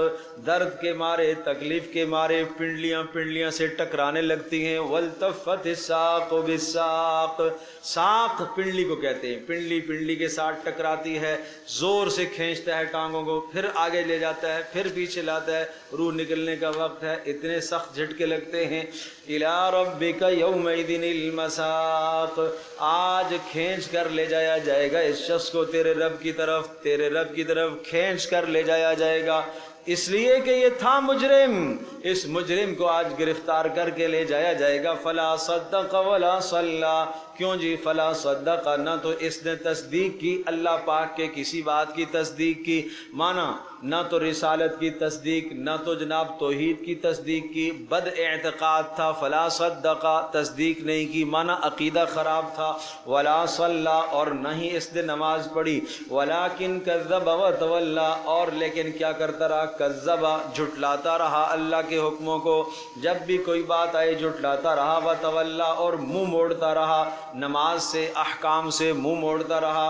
S1: درد کے مارے، تکلیف کے مارے پنڈلیاں سے ٹکرانے لگتی ہیں. والتفت الساق بالساق، ساق پنڈلی کو کہتے ہیں، پنڈلی کے ساتھ ٹکراتی ہے، زور سے کھینچتا ہے ٹانگوں کو، پھر آگے لے جاتا ہے، پھر پیچھے لاتا ہے. روح نکلنے کا وقت ہے، اتنے سخت جھٹکے لگتے ہیں. الی ربک یومئذ المساق، آج کھینچ کر لے جایا جائے گا اس شخص کو تیرے رب کی طرف کھینچ کر لے جایا جائے گا. اس لیے کہ یہ تھا مجرم، اس مجرم کو آج گرفتار کر کے لے جایا جائے گا. فلا صدق ولا صلی، کیوں جی؟ فلا صدق، نہ تو اس نے تصدیق کی اللہ پاک کے کسی بات کی تصدیق کی، مانا نہ تو رسالت کی تصدیق، نہ تو جناب توحید کی تصدیق کی، بد اعتقاد تھا. فلا صدق، تصدیق نہیں کی، مانا عقیدہ خراب تھا. ولا صلی، اور نہ ہی اس نے نماز پڑھی. ولکن کذب وتولی، اور لیکن کیا کرتا رہا؟ کذب، جھٹلاتا رہا اللہ کے حکموں کو، جب بھی کوئی بات آئی جھٹلاتا رہا. وتولی، اور منہ موڑتا رہا، نماز سے، احکام سے منہ موڑتا رہا.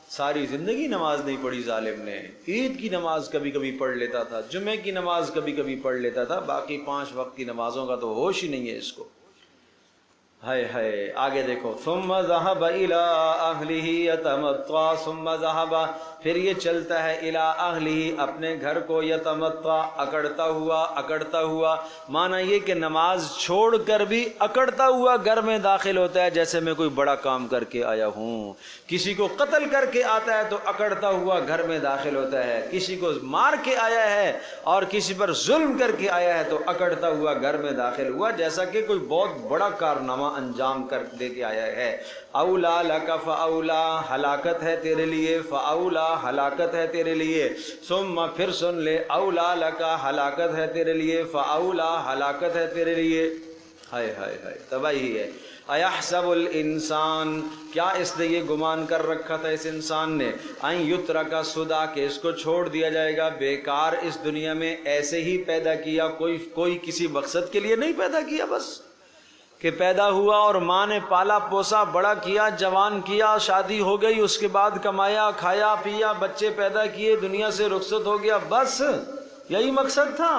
S1: ساری زندگی نماز نہیں پڑھی ظالم نے. عید کی نماز کبھی کبھی پڑھ لیتا تھا، جمعے کی نماز کبھی کبھی پڑھ لیتا تھا، باقی 5 وقت کی نمازوں کا تو ہوش ہی نہیں ہے اس کو. ہائے ہائے آگے دیکھو، ثم ذهب الى اهله يتمطى، ثم ذهب پھر یہ چلتا ہے الى اهله اپنے گھر کو، يتمطى اکڑتا ہوا، معنی یہ کہ نماز چھوڑ کر بھی اکڑتا ہوا گھر میں داخل ہوتا ہے، جیسے میں کوئی بڑا کام کر کے آیا ہوں۔ کسی کو قتل کر کے آتا ہے تو اکڑتا ہوا گھر میں داخل ہوتا ہے، کسی کو مار کے آیا ہے اور کسی پر ظلم کر کے آیا ہے تو اکڑتا ہوا گھر میں داخل ہوا، جیسا کہ کوئی بہت بڑا کارنامہ انجام کر دے کے آیا ہے۔ اولا لک فاولا، ہلاکت ہے تیرے لیے، فاولا ہلاکت ہے تیرے لیے، ثم پھر سن لے، اولا لک ہلاکت ہے تیرے لیے، فاولا ہلاکت ہے تیرے لیے۔ ہائے ہائے ہائے تباہی ہے۔ ایحسب الانسان، کیا اس نے یہ گمان کر رکھا تھا اس انسان نے، ان یترک سدی، کہ اس کو چھوڑ دیا جائے گا بیکار اس دنیا میں، ایسے ہی پیدا کیا، کوئی کسی مقصد کے لیے نہیں پیدا کیا، بس کہ پیدا ہوا اور ماں نے پالا پوسا بڑا کیا، جوان کیا، شادی ہو گئی، اس کے بعد کمایا کھایا پیا، بچے پیدا کیے، دنیا سے رخصت ہو گیا، بس یہی مقصد تھا۔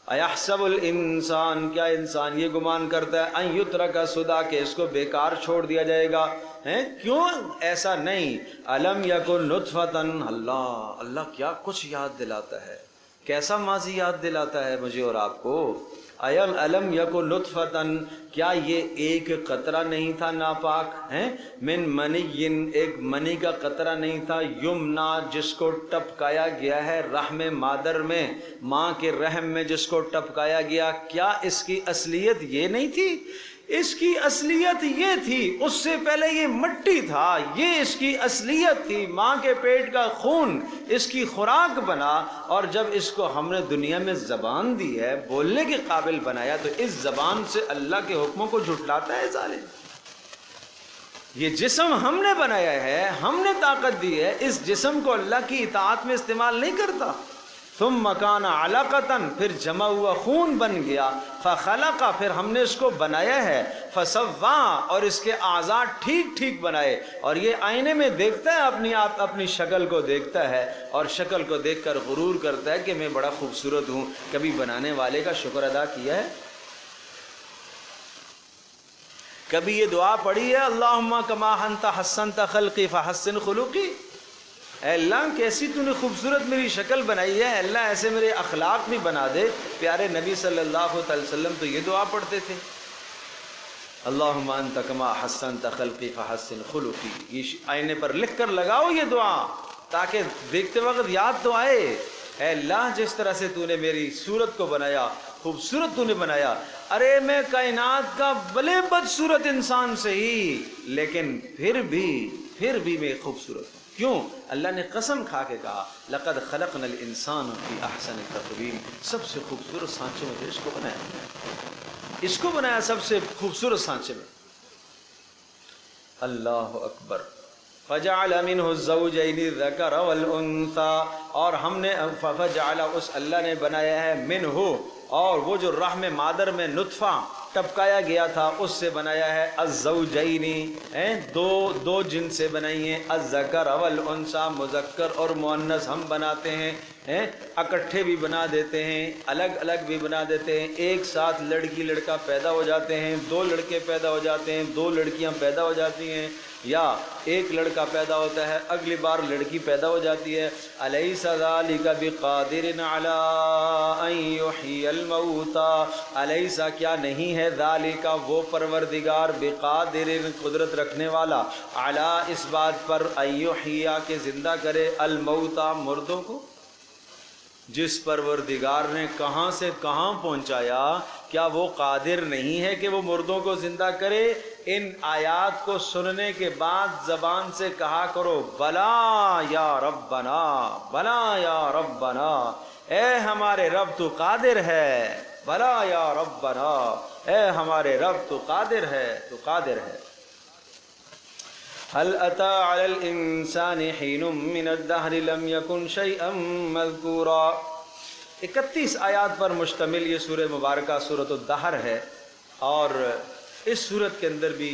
S1: ایحسب الانسان، کیا انسان یہ گمان کرتا ہے، ان یترک سدی، کہ اس کو بیکار چھوڑ دیا جائے گا، ہیں کیوں ایسا نہیں، الم یکن نطفۃ، اللہ کیا کچھ یاد دلاتا ہے، کیسا ماضی یاد دلاتا ہے مجھے اور آپ کو۔ الم یکن نطفۃ، کیا یہ ایک قطرہ نہیں تھا ناپاک، ہیں من منی، ایک منی کا قطرہ نہیں تھا، یمنا، جس کو ٹپکایا گیا ہے رحم مادر میں، ماں کے رحم میں جس کو ٹپکایا گیا، کیا اس کی اصلیت یہ نہیں تھی؟ اس کی اصلیت یہ تھی، اس سے پہلے یہ مٹی تھا، یہ اس کی اصلیت تھی، ماں کے پیٹ کا خون اس کی خوراک بنا، اور جب اس کو ہم نے دنیا میں زبان دی ہے، بولنے کے قابل بنایا، تو اس زبان سے اللہ کے حکموں کو جھٹلاتا ہے ظالم۔ یہ جسم ہم نے بنایا ہے، ہم نے طاقت دی ہے، اس جسم کو اللہ کی اطاعت میں استعمال نہیں کرتا۔ ثم کان علقۃ، پھر جمع ہوا خون بن گیا، فخلق، پھر ہم نے اس کو بنایا ہے، فسوا، اور اس کے اعضاء ٹھیک بنائے، اور یہ آئینے میں دیکھتا ہے اپنی شکل کو دیکھتا ہے، اور شکل کو دیکھ کر غرور کرتا ہے کہ میں بڑا خوبصورت ہوں۔ کبھی بنانے والے کا شکر ادا کیا ہے؟ کبھی یہ دعا پڑھی ہے، اللہم کما انت حسنت خلقی فحسن خلقی، اے اللہ کیسی تو نے خوبصورت میری شکل بنائی ہے، اللہ ایسے میرے اخلاق بھی بنا دے۔ پیارے نبی صلی اللہ علیہ وسلم تو یہ دعا پڑھتے تھے، اللہم انت کما حسنت خلقی فحسن خلقی۔ یہ آئینے پر لکھ کر لگاؤ یہ دعا، تاکہ دیکھتے وقت یاد تو آئے، اے اللہ جس طرح سے تو نے میری صورت کو بنایا، خوبصورت تو نے بنایا، ارے میں کائنات کا بلے بدصورت انسان سے ہی، لیکن پھر بھی میں خوبصورت ہوں۔ کیوں؟ اللہ نے قسم کھا کے کہا، لقد خلقنا الانسان فی احسن تقویم، سب سے خوبصورت سانچے میں اس کو بنایا، اس کو بنایا سب سے خوبصورت سانچے میں۔ اللہ اکبر۔ فجعل منہ الزوجین الذکر والانثى، اور ہم نے فجعل، اس اللہ نے بنایا ہے، منہ، اور وہ جو رحم مادر میں نطفہ ٹپکایا گیا تھا اس سے بنایا ہے، الزوجین، دو جن سے بنائی ہیں، الذکر والانثى، مذکر اور مؤنث ہم بناتے ہیں، اکٹھے بھی بنا دیتے ہیں، الگ الگ بھی بنا دیتے ہیں، ایک ساتھ لڑکی لڑکا پیدا ہو جاتے ہیں، دو لڑکے پیدا ہو جاتے ہیں، دو لڑکیاں پیدا ہو جاتی ہیں، یا ایک لڑکا پیدا ہوتا ہے اگلی بار لڑکی پیدا ہو جاتی ہے۔ الیس ذلک بقادر علی ان یحیی الموتی، الیس، کیا نہیں ہے، ذالک، وہ پروردگار، بقادر، قدرت رکھنے والا، علی، اس بات پر، ان یحیی، کہ زندہ کرے، الموتی، مردوں کو۔ جس پروردگار نے کہاں سے کہاں پہنچایا، کیا وہ قادر نہیں ہے کہ وہ مردوں کو زندہ کرے؟ ان آیات کو سننے کے بعد زبان سے کہا کرو، بلا یا ربنا، بلا یا ربنا، اے ہمارے رب تو قادر ہے، بلا یا ربنا، اے ہمارے رب تو قادر ہے، تو قادر ہے۔ هل أتى على الإنسان حين من الدهر لم يكن شيئا مذكورا۔ 31 آیات پر مشتمل یہ سورہ مبارکہ سورۃ الدہر ہے، اور اس سورت کے اندر بھی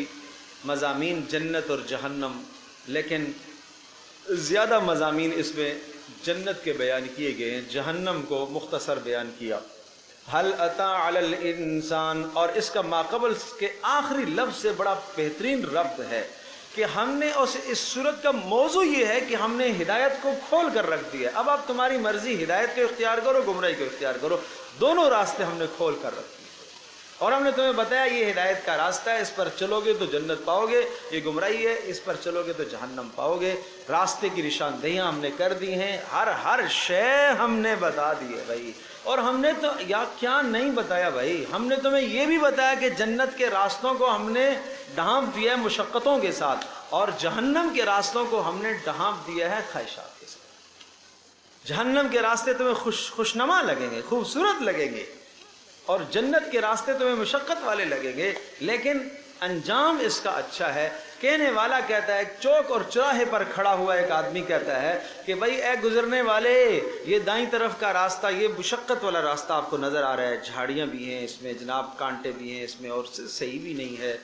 S1: مضامین جنت اور جہنم، لیکن زیادہ مضامین اس میں جنت کے بیان کیے گئے ہیں، جہنم کو مختصر بیان کیا۔ حل اتا علی الانسان، اور اس کا ماقبل کے آخری لفظ سے بڑا بہترین ربط ہے کہ ہم نے اس صورت کا موضوع یہ ہے کہ ہم نے ہدایت کو کھول کر رکھ دیا. اب آپ تمہاری مرضی، ہدایت کو اختیار کرو، گمراہی کو اختیار کرو، دونوں راستے ہم نے کھول کر رکھ دیے. اور ہم نے تمہیں بتایا یہ ہدایت کا راستہ ہے، اس پر چلو گے تو جنت پاؤ گے، یہ گمراہی ہے، اس پر چلو گے تو جہنم پاؤ گے. راستے کی نشاندہیاں ہم نے کر دی ہیں، ہر شے ہم نے بتا دی ہے بھائی. اور ہم نے تو یا کیا نہیں بتایا بھائی، ہم نے تمہیں یہ بھی بتایا کہ جنت کے راستوں کو ہم نے ڈھانپ دیا ہے مشقتوں کے ساتھ، اور جہنم کے راستوں کو ہم نے ڈھانپ دیا ہے خواہشات کے ساتھ. جہنم کے راستے تمہیں خوشنما لگیں گے، خوبصورت لگیں گے، اور جنت کے راستے تمہیں مشقت والے لگیں گے، لیکن انجام اس کا اچھا ہے. کہنے والا کہتا ہے، چوک اور چوراہے پر کھڑا ہوا ایک آدمی کہتا ہے کہ بھائی اے گزرنے والے، یہ دائیں طرف کا راستہ، یہ مشقت والا راستہ آپ کو نظر آ رہا ہے، جھاڑیاں بھی ہیں اس میں، جناب کانٹے بھی ہیں اس میں، اور صحیح بھی نہیں ہے،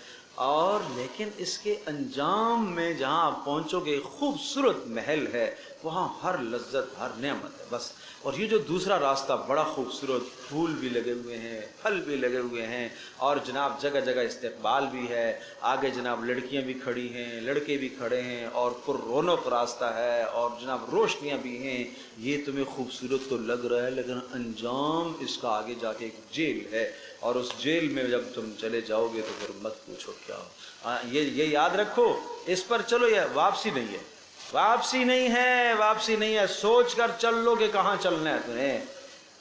S1: اور لیکن اس کے انجام میں جہاں آپ پہنچو گے خوبصورت محل ہے، وہاں ہر لذت، ہر نعمت ہے بس. اور یہ جو دوسرا راستہ بڑا خوبصورت، پھول بھی لگے ہوئے ہیں، پھل بھی لگے ہوئے ہیں، اور جناب جگہ جگہ استقبال بھی ہے، آگے جناب لڑکیاں بھی کھڑی ہیں، لڑکے بھی کھڑے ہیں، اور پر رونق راستہ ہے، اور جناب روشنیاں بھی ہیں. یہ تمہیں خوبصورت تو لگ رہا ہے، لیکن انجام اس کا آگے جا کے ایک جیل ہے، اور اس جیل میں جب تم چلے جاؤ گے تو پھر مت پوچھو کیا. یہ یاد رکھو، اس پر چلو، یہ واپسی نہیں ہے، واپسی نہیں ہے، واپسی نہیں ہے. سوچ کر چل لو کہ کہاں چلنا ہے تمہیں.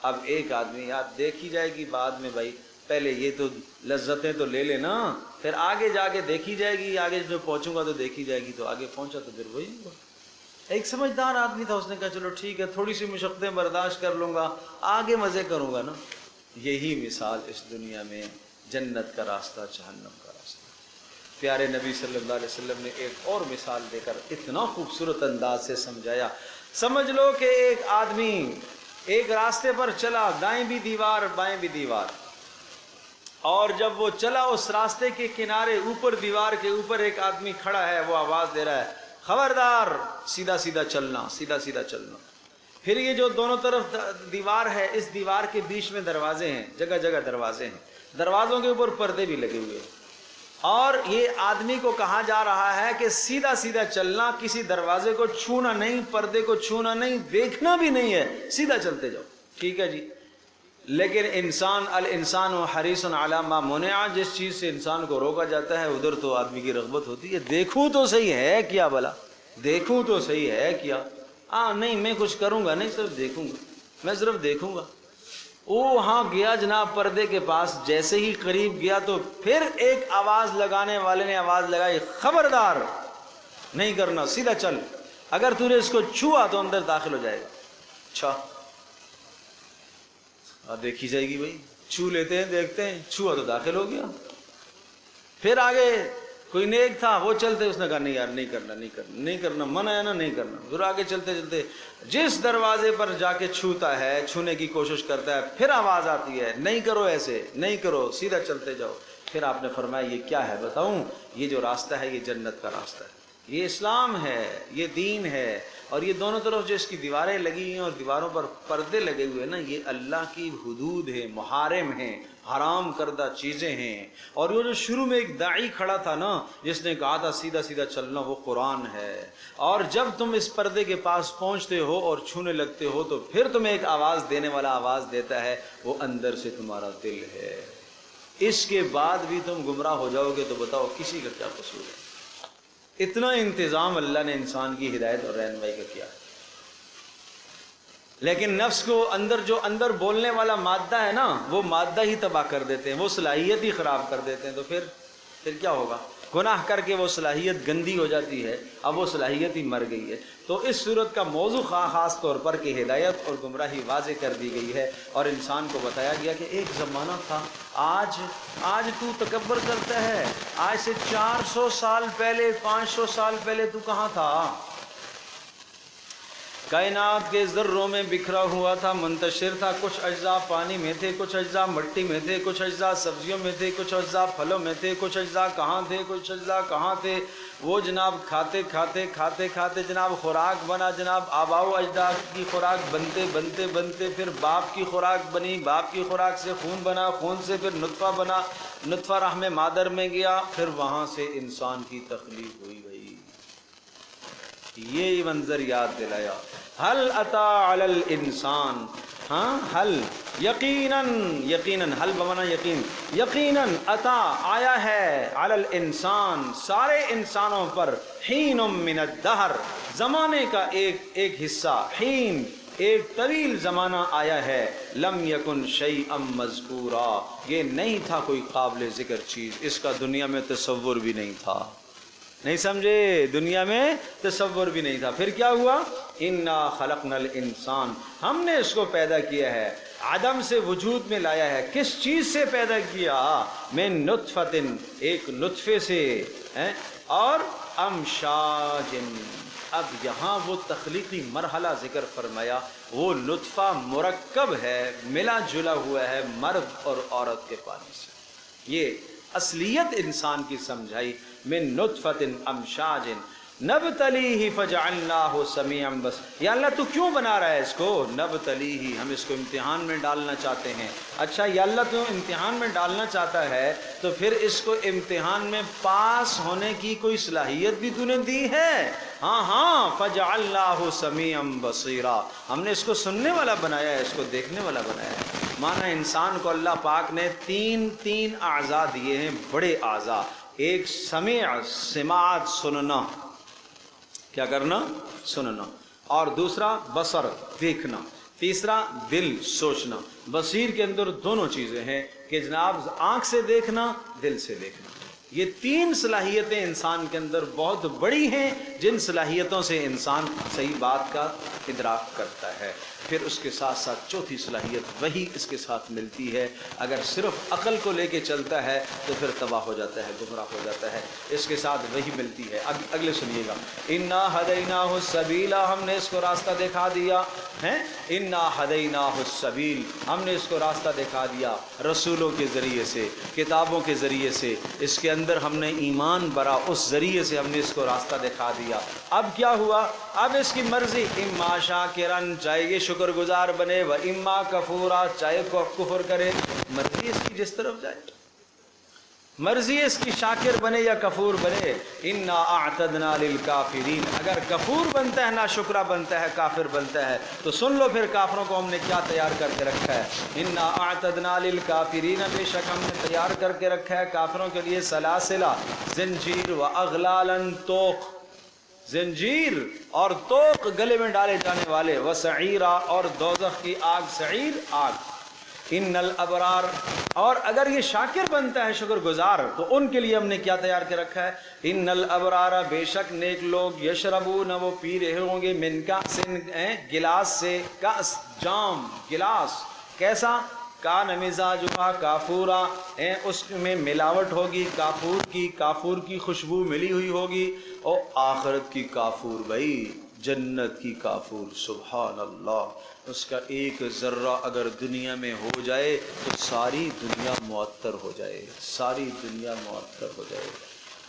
S1: اب ایک آدمی یاد دیکھی جائے گی بعد میں بھائی، پہلے یہ تو لذتیں تو لے لینا، پھر آگے جا کے دیکھی جائے گی، آگے جو پہنچوں گا تو دیکھی جائے گی، تو آگے پہنچا تو پھر وہی ہوگا. ایک سمجھدار آدمی تھا، اس نے کہا چلو ٹھیک ہے، تھوڑی سی مشقتیں برداشت کر لوں گا، آگے مزے کروں گا نا. یہی مثال اس دنیا میں جنت کا راستہ، جہنم کا راستہ. پیارے نبی صلی اللہ علیہ وسلم نے ایک اور مثال دے کر اتنا خوبصورت انداز سے سمجھایا. سمجھ لو کہ ایک آدمی ایک راستے پر چلا، دائیں بھی دیوار بائیں بھی دیوار، اور جب وہ چلا اس راستے کے کنارے اوپر دیوار کے اوپر ایک آدمی کھڑا ہے، وہ آواز دے رہا ہے، خبردار سیدھا سیدھا چلنا، سیدھا سیدھا چلنا. پھر یہ جو دونوں طرف دیوار ہے، اس دیوار کے بیچ میں دروازے ہیں، جگہ جگہ دروازے ہیں، دروازوں کے اوپر پردے بھی لگے ہوئے ہیں، اور یہ آدمی کو کہا جا رہا ہے کہ سیدھا سیدھا چلنا، کسی دروازے کو چھونا نہیں، پردے کو چھونا نہیں، دیکھنا بھی نہیں ہے، سیدھا چلتے جاؤ. ٹھیک ہے جی. لیکن الانسان حریص علی ما منع، جس چیز سے انسان کو روکا جاتا ہے ادھر تو آدمی کی رغبت ہوتی ہے. دیکھوں تو صحیح ہے کیا، بھلا دیکھوں تو صحیح ہے کیا. نہیں میں کچھ کروں گا نہیں، صرف دیکھوں گا، میں صرف دیکھوں گا. وہاں گیا جناب پردے کے پاس، جیسے ہی قریب گیا تو پھر ایک آواز لگانے والے نے آواز لگائی، خبردار نہیں کرنا، سیدھا چل، اگر تو نے اس کو چھوا تو اندر داخل ہو جائے گا. اچھا دیکھی جائے گی بھائی، چھو لیتے ہیں، دیکھتے ہیں، چھوا تو داخل ہو گیا. پھر آگے کوئی نیک تھا، وہ چلتے، اس نے کہا نہیں یار، نہیں کرنا، نہیں کرنا، نہیں کرنا، منع ہے نا، نہیں کرنا. پھر آگے چلتے چلتے جس دروازے پر جا کے چھوتا ہے، چھونے کی کوشش کرتا ہے، پھر آواز آتی ہے، نہیں کرو، ایسے نہیں کرو، سیدھا چلتے جاؤ. پھر آپ نے فرمایا یہ کیا ہے بتاؤں؟ یہ جو راستہ ہے یہ جنت کا راستہ ہے، یہ اسلام ہے، یہ دین ہے. اور یہ دونوں طرف جو اس کی دیواریں لگی ہیں اور دیواروں پر پردے لگے ہوئے ہیں نا، یہ اللہ کی حدود ہیں، محارم ہیں، حرام کردہ چیزیں ہیں. اور وہ جو شروع میں ایک داعی کھڑا تھا نا، جس نے کہا تھا سیدھا سیدھا چلنا، وہ قرآن ہے. اور جب تم اس پردے کے پاس پہنچتے ہو اور چھونے لگتے ہو تو پھر تمہیں ایک آواز دینے والا آواز دیتا ہے، وہ اندر سے تمہارا دل ہے. اس کے بعد بھی تم گمراہ ہو جاؤ گے تو بتاؤ کسی کا کیا قصور ہے؟ اتنا انتظام اللہ نے انسان کی ہدایت اور رہنمائی کا کیا ہے. لیکن نفس کو جو اندر بولنے والا مادہ ہے نا، وہ مادہ ہی تباہ کر دیتے ہیں، وہ صلاحیت ہی خراب کر دیتے ہیں. تو پھر کیا ہوگا؟ گناہ کر کے وہ صلاحیت گندی ہو جاتی ہے، اب وہ صلاحیت ہی مر گئی ہے. تو اس صورت کا موضوع خاص طور پر کہ ہدایت اور گمراہی واضح کر دی گئی ہے، اور انسان کو بتایا گیا کہ ایک زمانہ تھا، آج تو تکبر کرتا ہے، آج سے 400 سال پہلے، 500 سال پہلے تو کہاں تھا؟ کائنات کے ذروں میں بکھرا ہوا تھا، منتشر تھا، کچھ اجزاء پانی میں تھے، کچھ اجزاء مٹی میں تھے، کچھ اجزاء سبزیوں میں تھے، کچھ اجزاء پھلوں میں تھے، کچھ اجزاء کہاں تھے، کچھ اجزاء کہاں تھے۔ وہ جناب کھاتے کھاتے کھاتے کھاتے جناب خوراک بنا، جناب آباء و اجداد کی خوراک بنتے بنتے بنتے پھر باپ کی خوراک بنی، باپ کی خوراک سے خون بنا، خون سے پھر نطفہ بنا، نطفہ رحم مادر میں گیا، پھر وہاں سے انسان کی تخلیق ہوئی گئی۔ یہ منظر یاد دلایا، حل اتا علی الانسان، ہاں حل یقیناً، یقیناً حل بمانا یقین، یقیناً اتا آیا ہے، علی الانسان سارے انسانوں پر، حین من الدہر زمانے کا ایک حصہ، حین ایک طویل زمانہ آیا ہے، لم یکن شیئا مذکورا یہ نہیں تھا کوئی قابل ذکر چیز، اس کا دنیا میں تصور بھی نہیں تھا، نہیں سمجھے، دنیا میں تصور بھی نہیں تھا۔ پھر کیا ہوا، انا خلقنا الانسان ہم نے اس کو پیدا کیا ہے، عدم سے وجود میں لایا ہے۔ کس چیز سے پیدا کیا، من نطفۃ ایک نطفے سے، اور امشاج، اب یہاں وہ تخلیقی مرحلہ ذکر فرمایا، وہ نطفہ مرکب ہے، ملا جلا ہوا ہے مرد اور عورت کے پانی سے، یہ اصلیت انسان کی سمجھائی، من نطفۃ امشاج نبتلیہ فجعلناہ سمیعا بصیرا۔ یا اللہ تو کیوں بنا رہا ہے اس کو، نبتلیہ ہم اس کو امتحان میں ڈالنا چاہتے ہیں۔ اچھا یا اللہ تو امتحان میں ڈالنا چاہتا ہے تو پھر اس کو امتحان میں پاس ہونے کی کوئی صلاحیت بھی تو نے دی ہے، ہاں ہاں، فجعلناہ سمیعا بصیرا ہم نے اس کو سننے والا بنایا ہے، اس کو دیکھنے والا بنایا ہے۔ مانا انسان کو اللہ پاک نے تین اعضاء دیے ہیں، بڑے اعضاء، ایک سمع سماعت سننا، کیا کرنا سننا، اور دوسرا بصر دیکھنا، تیسرا دل سوچنا۔ بصیر کے اندر دونوں چیزیں ہیں کہ جناب آنکھ سے دیکھنا، دل سے دیکھنا، یہ تین صلاحیتیں انسان کے اندر بہت بڑی ہیں، جن صلاحیتوں سے انسان صحیح بات کا ادراک کرتا ہے۔ پھر اس کے ساتھ ساتھ چوتھی صلاحیت وہی اس کے ساتھ ملتی ہے، اگر صرف عقل کو لے کے چلتا ہے تو پھر تباہ ہو جاتا ہے، گمراہ ہو جاتا ہے، اس کے ساتھ وہی ملتی ہے۔ اب اگلے سنیے گا، انا ہدیناہ السبیل ہم نے اس کو راستہ دکھا دیا ہے، انا ہدیناہ السبیل ہم نے اس کو راستہ دکھا دیا، رسولوں کے ذریعے سے، کتابوں کے ذریعے سے، اس کے اندر ہم نے ایمان برا، اس ذریعے سے ہم نے اس کو راستہ دکھا دیا۔ اب کیا ہوا، اب اس کی مرضی، اما شاکرن چاہے یہ شکر گزار بنے، و اما کفورا چاہے کفر کرے، مرضی اس کی جس طرف جائے، مرضی اس کی شاکر بنے یا کفور بنے۔ انا اعتدنا للکافرین اگر کفور بنتا ہے، ناشکرہ بنتا ہے، کافر بنتا ہے تو سن لو پھر کافروں کو ہم نے کیا تیار کر کے رکھا ہے۔ انا اعتدنا للکافرین بے شک ہم نے تیار کر کے رکھا ہے کافروں کے لیے، سلاسلہ زنجیر، و اغلالا توق زنجیر اور توق گلے میں ڈالے جانے والے، و سعیرا اور دوزخ کی آگ، سعیر آگ۔ ان الابرار اور اگر یہ شاکر بنتا ہے شکر گزار تو ان کے لیے ہم نے کیا تیار کے رکھا ہے، ان الابرار بے شک نیک لوگ، یشربون وہ پی رہے ہوں گے، من کأس گلاس سے، کأس جام، گلاس کیسا، کان مزاجها کافورا اس میں ملاوٹ ہوگی کافور کی، کافور کی خوشبو ملی ہوئی ہوگی، اور آخرت کی کافور بھائی، جنت کی کافور، سبحان اللہ، اس کا ایک ذرہ اگر دنیا میں ہو جائے تو ساری دنیا معطر ہو جائے، ساری دنیا معطر ہو جائے۔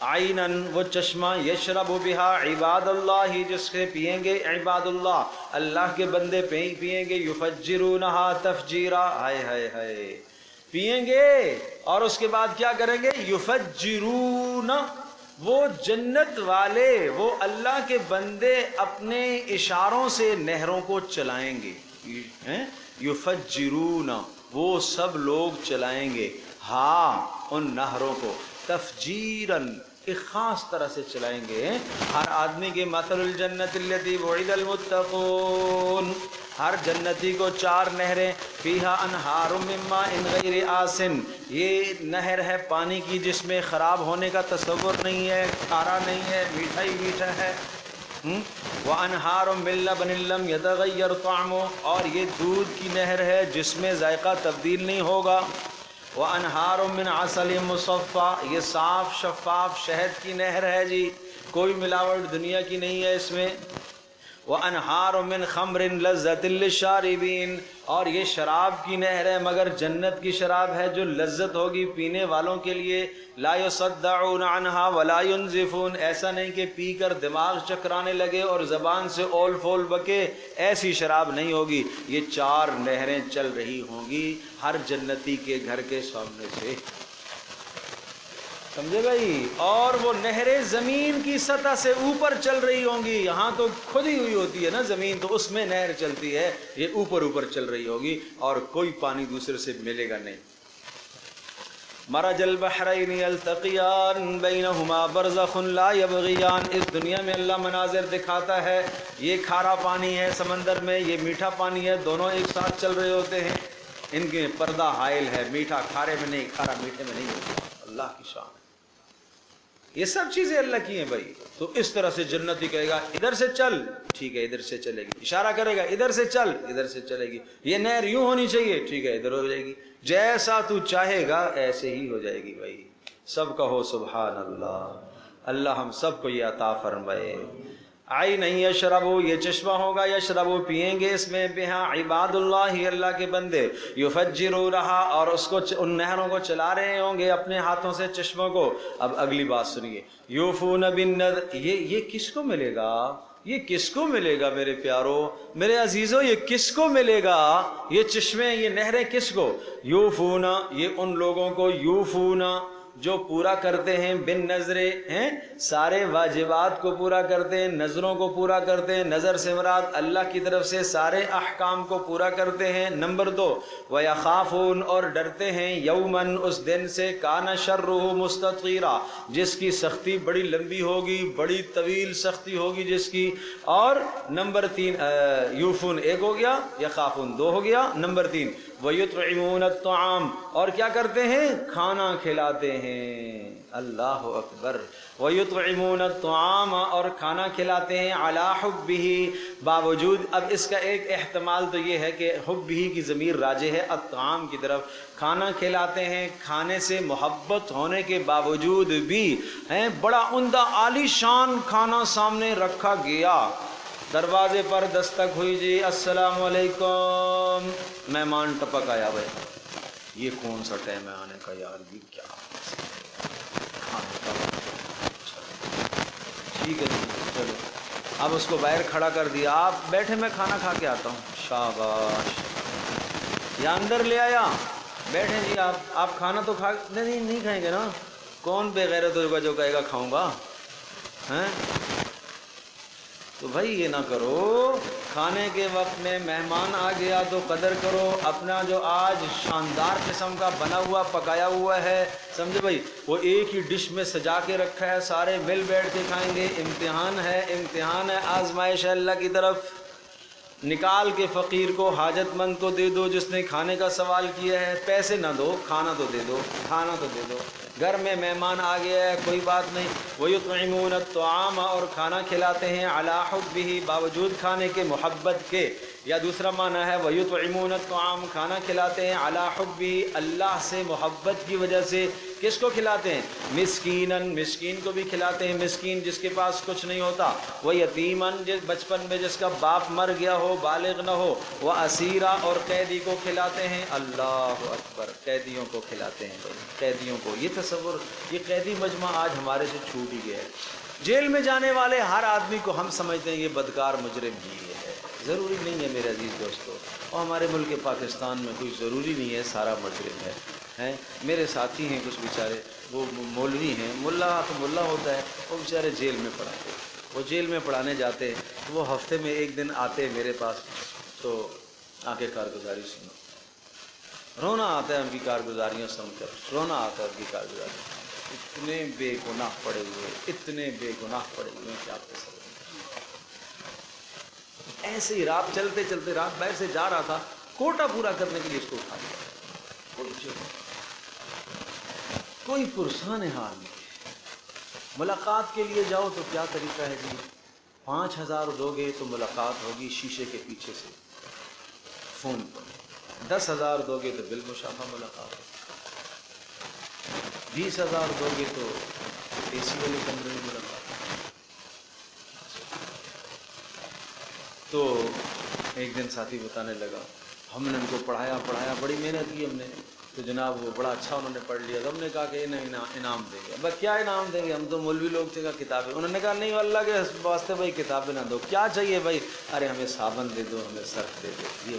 S1: عینن وہ چشمہ، یشرب بہا عباد اللہ جس سے پئیں گے عباد اللہ، اللہ کے بندے پئیں گے، یفجرونہا تفجیرا، ہائے ہائے ہائے، پئیں گے اور اس کے بعد کیا کریں گے، یفجرون وہ جنت والے، وہ اللہ کے بندے اپنے اشاروں سے نہروں کو چلائیں گے، یفجرون وہ سب لوگ چلائیں گے، ہاں ان نہروں کو، تفجیرن ایک خاص طرح سے چلائیں گے۔ ہر آدمی کے مثل الجنت التی وعد المتقون، ہر جنتی کو 4 نہریں، فیہا انہار من ماء غیر آسن، یہ نہر ہے پانی کی جس میں خراب ہونے کا تصور نہیں ہے، کھارا نہیں ہے، میٹھا ہی میٹھا ہے۔ وَأَنْهَارٌ مِّن لَّبَنٍ لَّمْ يَتَغَيَّرْ طَعْمُهُ اور یہ دودھ کی نہر ہے جس میں ذائقہ تبدیل نہیں ہوگا۔ وَأَنْهَارٌ مِّنْ عَسَلٍ مُّصَفًّى یہ صاف شفاف شہد کی نہر ہے جی، کوئی ملاوٹ دنیا کی نہیں ہے اس میں۔ وَأَنْهَارٌ مِّنْ خَمْرٍ لَذَّةٍ لِّلشَّارِبِينَ، اور یہ شراب کی نہر ہے مگر جنت کی شراب ہے جو لذت ہوگی پینے والوں کے لیے. لا يصدعون عنها ولا ينزفون، ایسا نہیں کہ پی کر دماغ چکرانے لگے اور زبان سے اول فول بکے، ایسی شراب نہیں ہوگی. یہ 4 نہریں چل رہی ہوں گی ہر جنتی کے گھر کے سامنے سے، سمجھے بھائی. اور وہ نہریں زمین کی سطح سے اوپر چل رہی ہوں گی، یہاں تو کھدی ہوئی ہوتی ہے نا زمین، تو اس میں نہر چلتی ہے، یہ اوپر چل رہی ہوگی اور کوئی پانی دوسرے سے ملے گا نہیں. مرج البحرین یلتقیان بینہما برزخ لا یبغیان. اس دنیا میں اللہ مناظر دکھاتا ہے، یہ کھارا پانی ہے سمندر میں، یہ میٹھا پانی ہے، دونوں ایک ساتھ چل رہے ہوتے ہیں، ان کے پردہ حائل ہے، میٹھا کھارے میں نہیں، کھارا میٹھے میں نہیں ہوتا. اللہ کی شان، یہ سب چیزیں اللہ کی ہیں بھائی. تو اس طرح سے جنتی کہے گا ادھر سے چل، ٹھیک ہے ادھر سے چلے گی، اشارہ کرے گا ادھر سے چل، ادھر سے چلے گی. یہ نہر یوں ہونی چاہیے، ٹھیک ہے ادھر ہو جائے گی. جیسا تو چاہے گا ایسے ہی ہو جائے گی بھائی. سب کہو سبحان اللہ. اللہ ہم سب کو یہ عطا فرمائے. عین یشربو، یہ چشمہ ہوگا، یشربو پیئیں گے اس میں، بہا عباد اللہ، اللہ کے بندے، یفجرونہا، اور اس کو ان نہروں کو چلا رہے ہوں گے اپنے ہاتھوں سے چشموں کو. اب اگلی بات سنیے، یوفون بالنذر، یہ کس کو ملے گا؟ یہ کس کو ملے گا میرے پیارو، میرے عزیزو، یہ کس کو ملے گا؟ یہ چشمے، یہ نہریں کس کو؟ یوفون، یہ ان لوگوں کو، یوفون جو پورا کرتے ہیں، بن نظرے ہیں، سارے واجبات کو پورا کرتے ہیں، نظروں کو پورا کرتے ہیں. نظر سے مراد اللہ کی طرف سے سارے احکام کو پورا کرتے ہیں. نمبر 2، وَيَخَافُونَ، اور ڈرتے ہیں، یومن، اس دن سے، کان شرہ مستطیرا، جس کی سختی بڑی لمبی ہوگی، بڑی طویل سختی ہوگی جس کی. اور نمبر 3، یوفون 1 ہو گیا، یخافون 2 ہو گیا. نمبر 3، وَيُطْعِمُونَ الطَّعَامَ، اور کیا کرتے ہیں؟ کھانا کھلاتے ہیں. اللہ اکبر. وَيُطْعِمُونَ الطَّعَامَ، اور کھانا کھلاتے ہیں، عَلَى حُبِّهِ، باوجود. اب اس کا ایک احتمال تو یہ ہے کہ حُبِّهِ کی ضمیر راجع ہے الطعام کی طرف. کھانا کھلاتے ہیں، کھانے سے محبت ہونے کے باوجود بھی ہیں، بڑا عمدہ عالی شان کھانا سامنے رکھا گیا. دروازے پر دستک ہوئی، جی السلام علیکم، مہمان ٹپک آیا. بھائی یہ کون سا ٹائم ہے آنے کا یار، یہ کیا کھانے کا؟ ٹھیک ہے جی چلو. اب اس کو باہر کھڑا کر دیا، آپ بیٹھے میں کھانا کھا کے آتا ہوں. شاباش. یا اندر لے آیا، بیٹھیں جی آپ کھانا تو کھا نہیں کھائیں گے نا. کون بے غیرت ہوگا جو کہے گا کھاؤں گا؟ ہیں تو بھائی یہ نہ کرو. کھانے کے وقت میں مہمان آ گیا تو قدر کرو. اپنا جو آج شاندار قسم کا بنا ہوا پکایا ہوا ہے، سمجھے بھائی، وہ ایک ہی ڈش میں سجا کے رکھا ہے، سارے مل بیٹھ کے کھائیں گے. امتحان ہے، آزمائش ہے اللہ کی طرف. نکال کے فقیر کو، حاجت مند کو دے دو جس نے کھانے کا سوال کیا ہے. پیسے نہ دو، کھانا تو دے دو، کھانا تو دے دو. گھر میں مہمان آ گیا ہے، کوئی بات نہیں. وَيُطْعِمُونَ الطَّعَامَ، اور کھانا کھلاتے ہیں، عَلَى حُبِّهِ، باوجود کھانے کے، محبت کے. یا دوسرا معنی ہے وَيُطْعِمُونَ الطَّعَامَ، کھانا کھلاتے ہیں، عَلَى حُبِّهِ، اللہ سے محبت کی وجہ سے. کس کو کھلاتے ہیں؟ مسکیناً، مسکین کو بھی کھلاتے ہیں، مسکین جس کے پاس کچھ نہیں ہوتا. وہ یتیماً، جس بچپن میں جس کا باپ مر گیا ہو، بالغ نہ ہو. وہ اسیرا، اور قیدی کو کھلاتے ہیں. اللہ اکبر. قیدیوں کو کھلاتے ہیں بھائی، قیدیوں کو. یہ تصور، یہ قیدی مجمع آج ہمارے سے چھوٹ ہی گیا ہے. جیل میں جانے والے ہر آدمی کو ہم سمجھتے ہیں یہ بدکار مجرم ہی ہے. ضروری نہیں ہے میرے عزیز دوستو، اور ہمارے ملک پاکستان میں کوئی ضروری نہیں ہے سارا مجرم ہے. میرے ساتھی ہیں کچھ بیچارے، وہ مولوی ہیں، ملا تو ملا ہوتا ہے، وہ بیچارے جیل میں پڑھاتے ہیں. وہ جیل میں پڑھانے جاتے ہیں تو وہ ہفتے میں ایک دن آتے ہیں میرے پاس، تو آ کے کارگزاری سنو. رونا آتا ہے ان کی کارگزاریاں سن کر، رونا آتا ہے ان کی کارگزاریاں. اتنے بے گناہ پڑے ہوئے، اتنے بے گناہ پڑے ہوئے کہ آپ کے سر ایسے ہی رات چلتے چلتے، رات باہر سے جا رہا تھا، کوٹا پورا کرنے کے لیے اس کو اٹھا لیا. کوئی پرسان حال نہیں. ملاقات کے لیے جاؤ تو کیا طریقہ ہے جی؟ 5,000 دو گے تو ملاقات ہوگی شیشے کے پیچھے سے فون پر. 10,000 دو گے تو بالمشافہ ملاقات ہوگی. 20,000 دو گے تو اے سی والے کمرے میں ملاقات. تو ایک دن ساتھی بتانے لگا ہم نے ان کو پڑھایا بڑی محنت کی ہم نے، تو جناب وہ بڑا اچھا انہوں نے پڑھ لیا، تو ہم نے کہا کہ انہیں انعام دیں گے۔ بس کیا انعام دیں گے، ہم تو مولوی لوگ تھے، کتابیں۔ انہوں نے کہا نہیں اللہ کے واسطے بھائی کتابیں نہ دو، کیا چاہیے بھائی؟ ارے ہمیں صابن دے دو، ہمیں سرف دے دو۔ یہ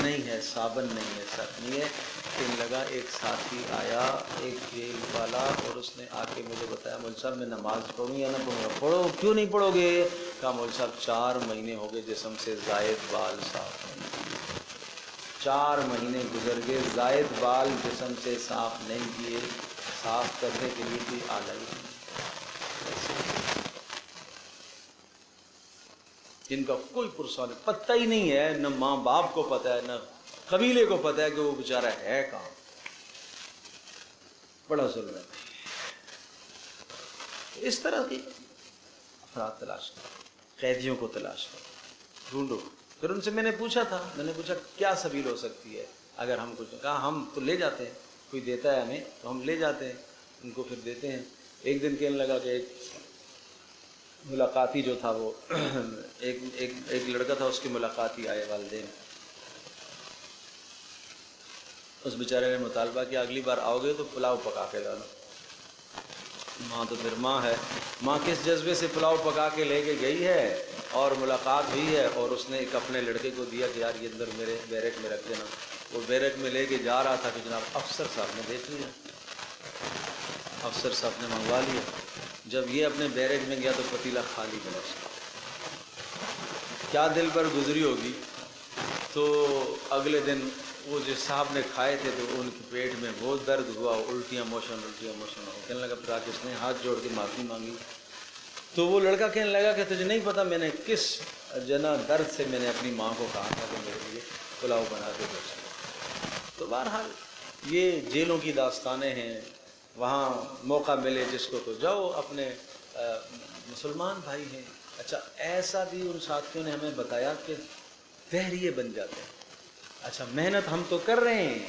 S1: نہیں ہے، صابن نہیں ہے، سرف نہیں ہے۔ دن لگا، ایک ساتھی آیا، ایک جیل والا، اور اس نے آ کے مجھے بتایا مول صاحب میں نماز پڑھوں یا نہ پڑھوں؟ پڑھو، کیوں نہیں پڑھو گے؟ کہا مول صاحب 4 مہینے ہو گئے جسم سے زائد بال صاف نہیں، 4 مہینے گزر گئے زائد بال جسم سے صاف نہیں کیے، صاف کرنے کے لیے کوئی آلہ ہی نہیں، جن کا کوئی پرسان پتہ ہی نہیں ہے، نہ ماں باپ کو پتہ ہے، نہ قبیلے کو پتہ ہے کہ وہ بیچارہ ہے کہاں۔ بڑا ظلم ہے۔ اس طرح کی افراد تلاش کرو، قیدیوں کو تلاش کرو، ڈھونڈو۔ پھر ان سے میں نے پوچھا کیا سبیل ہو سکتی ہے اگر ہم کچھ، کہا ہم تو لے جاتے ہیں، کوئی دیتا ہے ہمیں تو ہم لے جاتے ہیں، ان کو پھر دیتے ہیں۔ ایک دن کہنے لگا کہ ایک ملاقاتی جو تھا وہ ایک لڑکا تھا، اس کی ملاقاتی آئے والدین، اس بیچارے نے مطالبہ کیا اگلی بار آؤ گے تو پلاؤ پکا کے لانا۔ ماں تو پھر ماں ہے، ماں کس جذبے سے پلاؤ پکا کے لے کے گئی ہے، اور ملاقات ہوئی ہے، اور اس نے ایک اپنے لڑکے کو دیا کہ یار یہ اندر میرے بیرک میں رکھ دینا۔ وہ بیرک میں لے کے جا رہا تھا کہ جناب افسر صاحب نے دیکھ لیا، افسر صاحب نے منگوا لیا۔ جب یہ اپنے بیرک میں گیا تو پتیلا خالی ملا، کیا دل پر گزری ہوگی۔ تو اگلے دن وہ جو صاحب نے کھائے تھے تو ان کے پیٹ میں بہت درد ہوا، الٹیاں موشن ہو، کہنے لگا پھر کس نے ہاتھ جوڑ کے معافی مانگی۔ تو وہ لڑکا کہنے لگا کہ تجھے نہیں پتا میں نے کس درد سے میں نے اپنی ماں کو کہا تھا کہ میرے لیے پلاؤ بنا کے بھیجنا۔ تو بہرحال یہ جیلوں کی داستانیں ہیں، وہاں موقع ملے جس کو تو جاؤ، اپنے مسلمان بھائی ہیں۔ اچھا ایسا بھی ان ساتھیوں نے ہمیں بتایا کہ بحریے بن جاتے ہیں۔ اچھا محنت ہم تو کر رہے ہیں،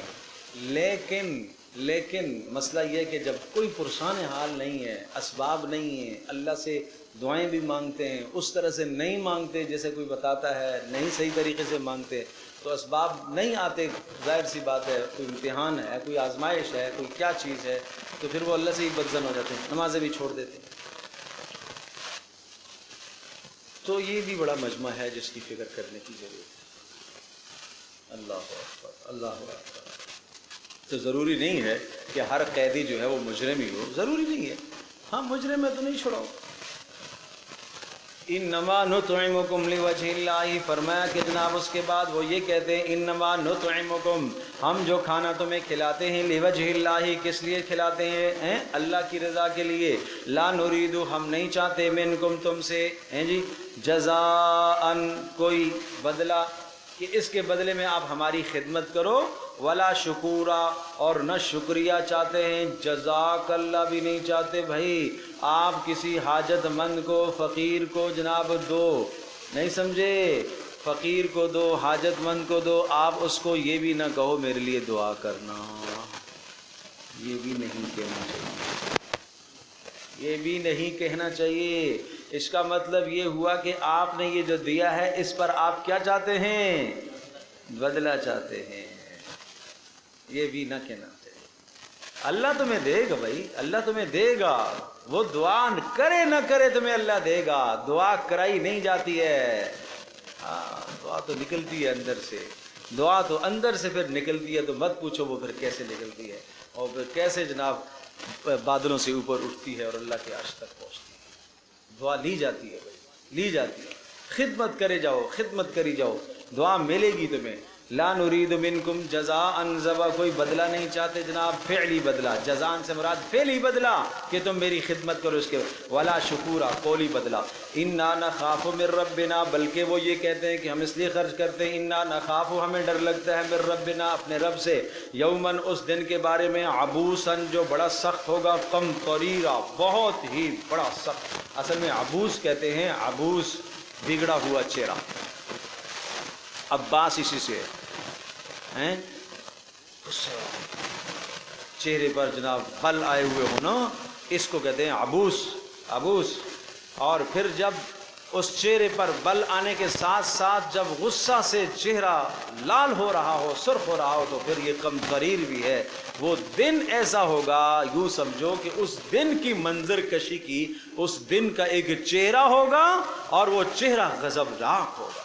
S1: لیکن مسئلہ یہ کہ جب کوئی پرسان حال نہیں ہے، اسباب نہیں ہیں، اللہ سے دعائیں بھی مانگتے ہیں، اس طرح سے نہیں مانگتے جیسے کوئی بتاتا ہے، نہیں صحیح طریقے سے مانگتے، تو اسباب نہیں آتے، ظاہر سی بات ہے کوئی امتحان ہے، کوئی آزمائش ہے، کوئی کیا چیز ہے، تو پھر وہ اللہ سے ہی بدظن ہو جاتے ہیں، نمازیں بھی چھوڑ دیتے ہیں۔ تو یہ بھی بڑا مجمع ہے جس کی فکر کرنے کی ضرورت ہے۔ اللہ اکبر، اللہ اکبر۔ تو ضروری نہیں ہے کہ ہر قیدی جو ہے وہ مجرم ہی ہو، ضروری نہیں ہے، ہاں مجرم ہے تو نہیں چھڑاؤ۔ انما نطعمکم لوجہ اللہ، فرمایا کہ جناب اس کے بعد وہ یہ کہتے ہیں انما نطعمکم، ہم جو کھانا تمہیں کھلاتے ہیں لوجہ اللہ، کس لیے کھلاتے ہیں؟ اللہ کی رضا کے لیے۔ لا نرید، ہم نہیں چاہتے، منکم تم سے، ہیں جی، جزاء، کوئی بدلہ، کہ اس کے بدلے میں آپ ہماری خدمت کرو، ولا شکورا، اور نہ شکریہ چاہتے ہیں، جزاک اللہ بھی نہیں چاہتے۔ بھائی آپ کسی حاجت مند کو، فقیر کو جناب دو، نہیں سمجھے، فقیر کو دو، حاجت مند کو دو، آپ اس کو یہ بھی نہ کہو میرے لیے دعا کرنا، یہ بھی نہیں کہنا چاہیے، یہ بھی نہیں کہنا چاہیے۔ اس کا مطلب یہ ہوا کہ آپ نے یہ جو دیا ہے اس پر آپ کیا چاہتے ہیں؟ بدلہ چاہتے ہیں، یہ بھی نہ کہنا چاہیے۔ اللہ تمہیں دے گا بھائی، اللہ تمہیں دے گا، وہ دعا کرے نہ کرے تمہیں اللہ دے گا، دعا کرائی نہیں جاتی ہے، ہاں دعا تو نکلتی ہے اندر سے، دعا تو اندر سے پھر نکلتی ہے، تو مت پوچھو وہ پھر کیسے نکلتی ہے، اور پھر کیسے جناب بادلوں سے اوپر اٹھتی ہے اور اللہ کے عرش تک پہنچتی ہے۔ دعا لی جاتی ہے بھائی، لی جاتی ہے، خدمت کرے جاؤ، خدمت کری جاؤ، دعا ملے گی تمہیں۔ لا نرید منکم جزاء، زبا کوئی بدلہ نہیں چاہتے جناب، فعلی بدلہ، جزاء سے مراد فعلی بدلہ کہ تم میری خدمت کرو، اس کے ولا شکورا، قولی بدلہ۔ انا نخاف من ربنا، بلکہ وہ یہ کہتے ہیں کہ ہم اس لیے خرچ کرتے ہیں، انا نخاف، ہمیں ڈر لگتا ہے، من ربنا، اپنے رب سے، یومن، اس دن کے بارے میں، عبوسن، جو بڑا سخت ہوگا، قمطریرا، بہت ہی بڑا سخت۔ اصل میں عبوس کہتے ہیں، عبوس بگڑا ہوا چہرہ، عباس اسی سے ہیں، اس چہرے پر جناب پھل آئے ہوئے ہو نا، اس کو کہتے ہیں عبوس، عبوس۔ اور پھر جب اس چہرے پر بل آنے کے ساتھ ساتھ جب غصہ سے چہرہ لال ہو رہا ہو، سرخ ہو رہا ہو، تو پھر یہ قمطریر بھی ہے۔ وہ دن ایسا ہوگا، یوں سمجھو کہ اس دن کی منظر کشی کی، اس دن کا ایک چہرہ ہوگا اور وہ چہرہ غضبناک ہوگا،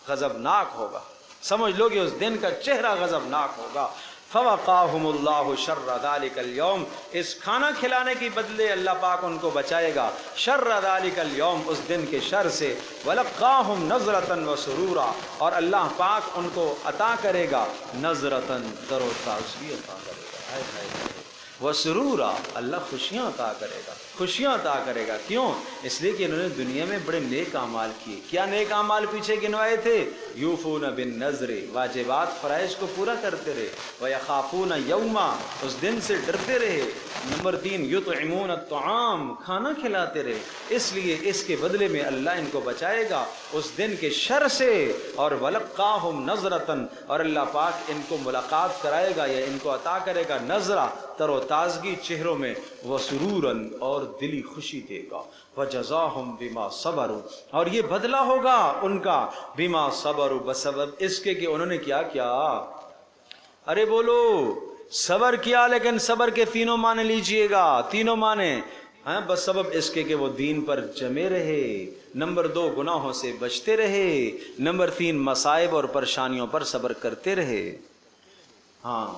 S1: غضبناک ہوگا۔ سمجھ لو کہ اس دن کا چہرہ غضبناک ہوگا۔ فوقاہم اللہ شر ذلک اليوم، اس کھانا کھلانے کی بدلے اللہ پاک ان کو بچائے گا شر ذلک اليوم، اس دن کے شر سے۔ ولقاہم نظرۃ وسرورا، اور اللہ پاک ان کو عطا کرے گا نظرۃ، در و تازگی عطا کرے گا، ہائے ہائے ہائے، وسرورا، اللہ خوشیاں عطا کرے گا، خوشیاں عطا کرے گا۔ کیوں؟ اس لیے کہ انہوں نے دنیا میں بڑے نیک اعمال کیے۔ کیا نیک اعمال پیچھے گنوائے تھے؟ یوفون بالنذر، واجبات فرائض کو پورا کرتے رہے، ویخافون یوما، اس دن سے ڈرتے رہے۔ نمبر 3، یطعمون الطعام، کھانا کھلاتے رہے۔ اس لیے اس کے بدلے میں اللہ ان کو بچائے گا اس دن کے شر سے۔ اور ولقاہم نظرتن، اور اللہ پاک ان کو ملاقات کرائے گا یا ان کو عطا کرے گا نظرہ، تر و تازگی چہروں میں، وسرورن، اور دلی خوشی دے گا، وجزاہم بما صبروا، اور یہ بدلہ ہوگا ان کا بما صبروا، بسبب اس کے کہ انہوں نے کیا کیا۔ ارے بولو، صبر کیا، لیکن صبر کے تینوں معنی لیجئے گا، تینوں معنی ہیں، بس سبب اس کے کہ وہ دین پر جمے رہے۔ نمبر 2، گناہوں سے بچتے رہے۔ نمبر 3، مصائب اور پریشانیوں پر صبر کرتے رہے۔ ہاں،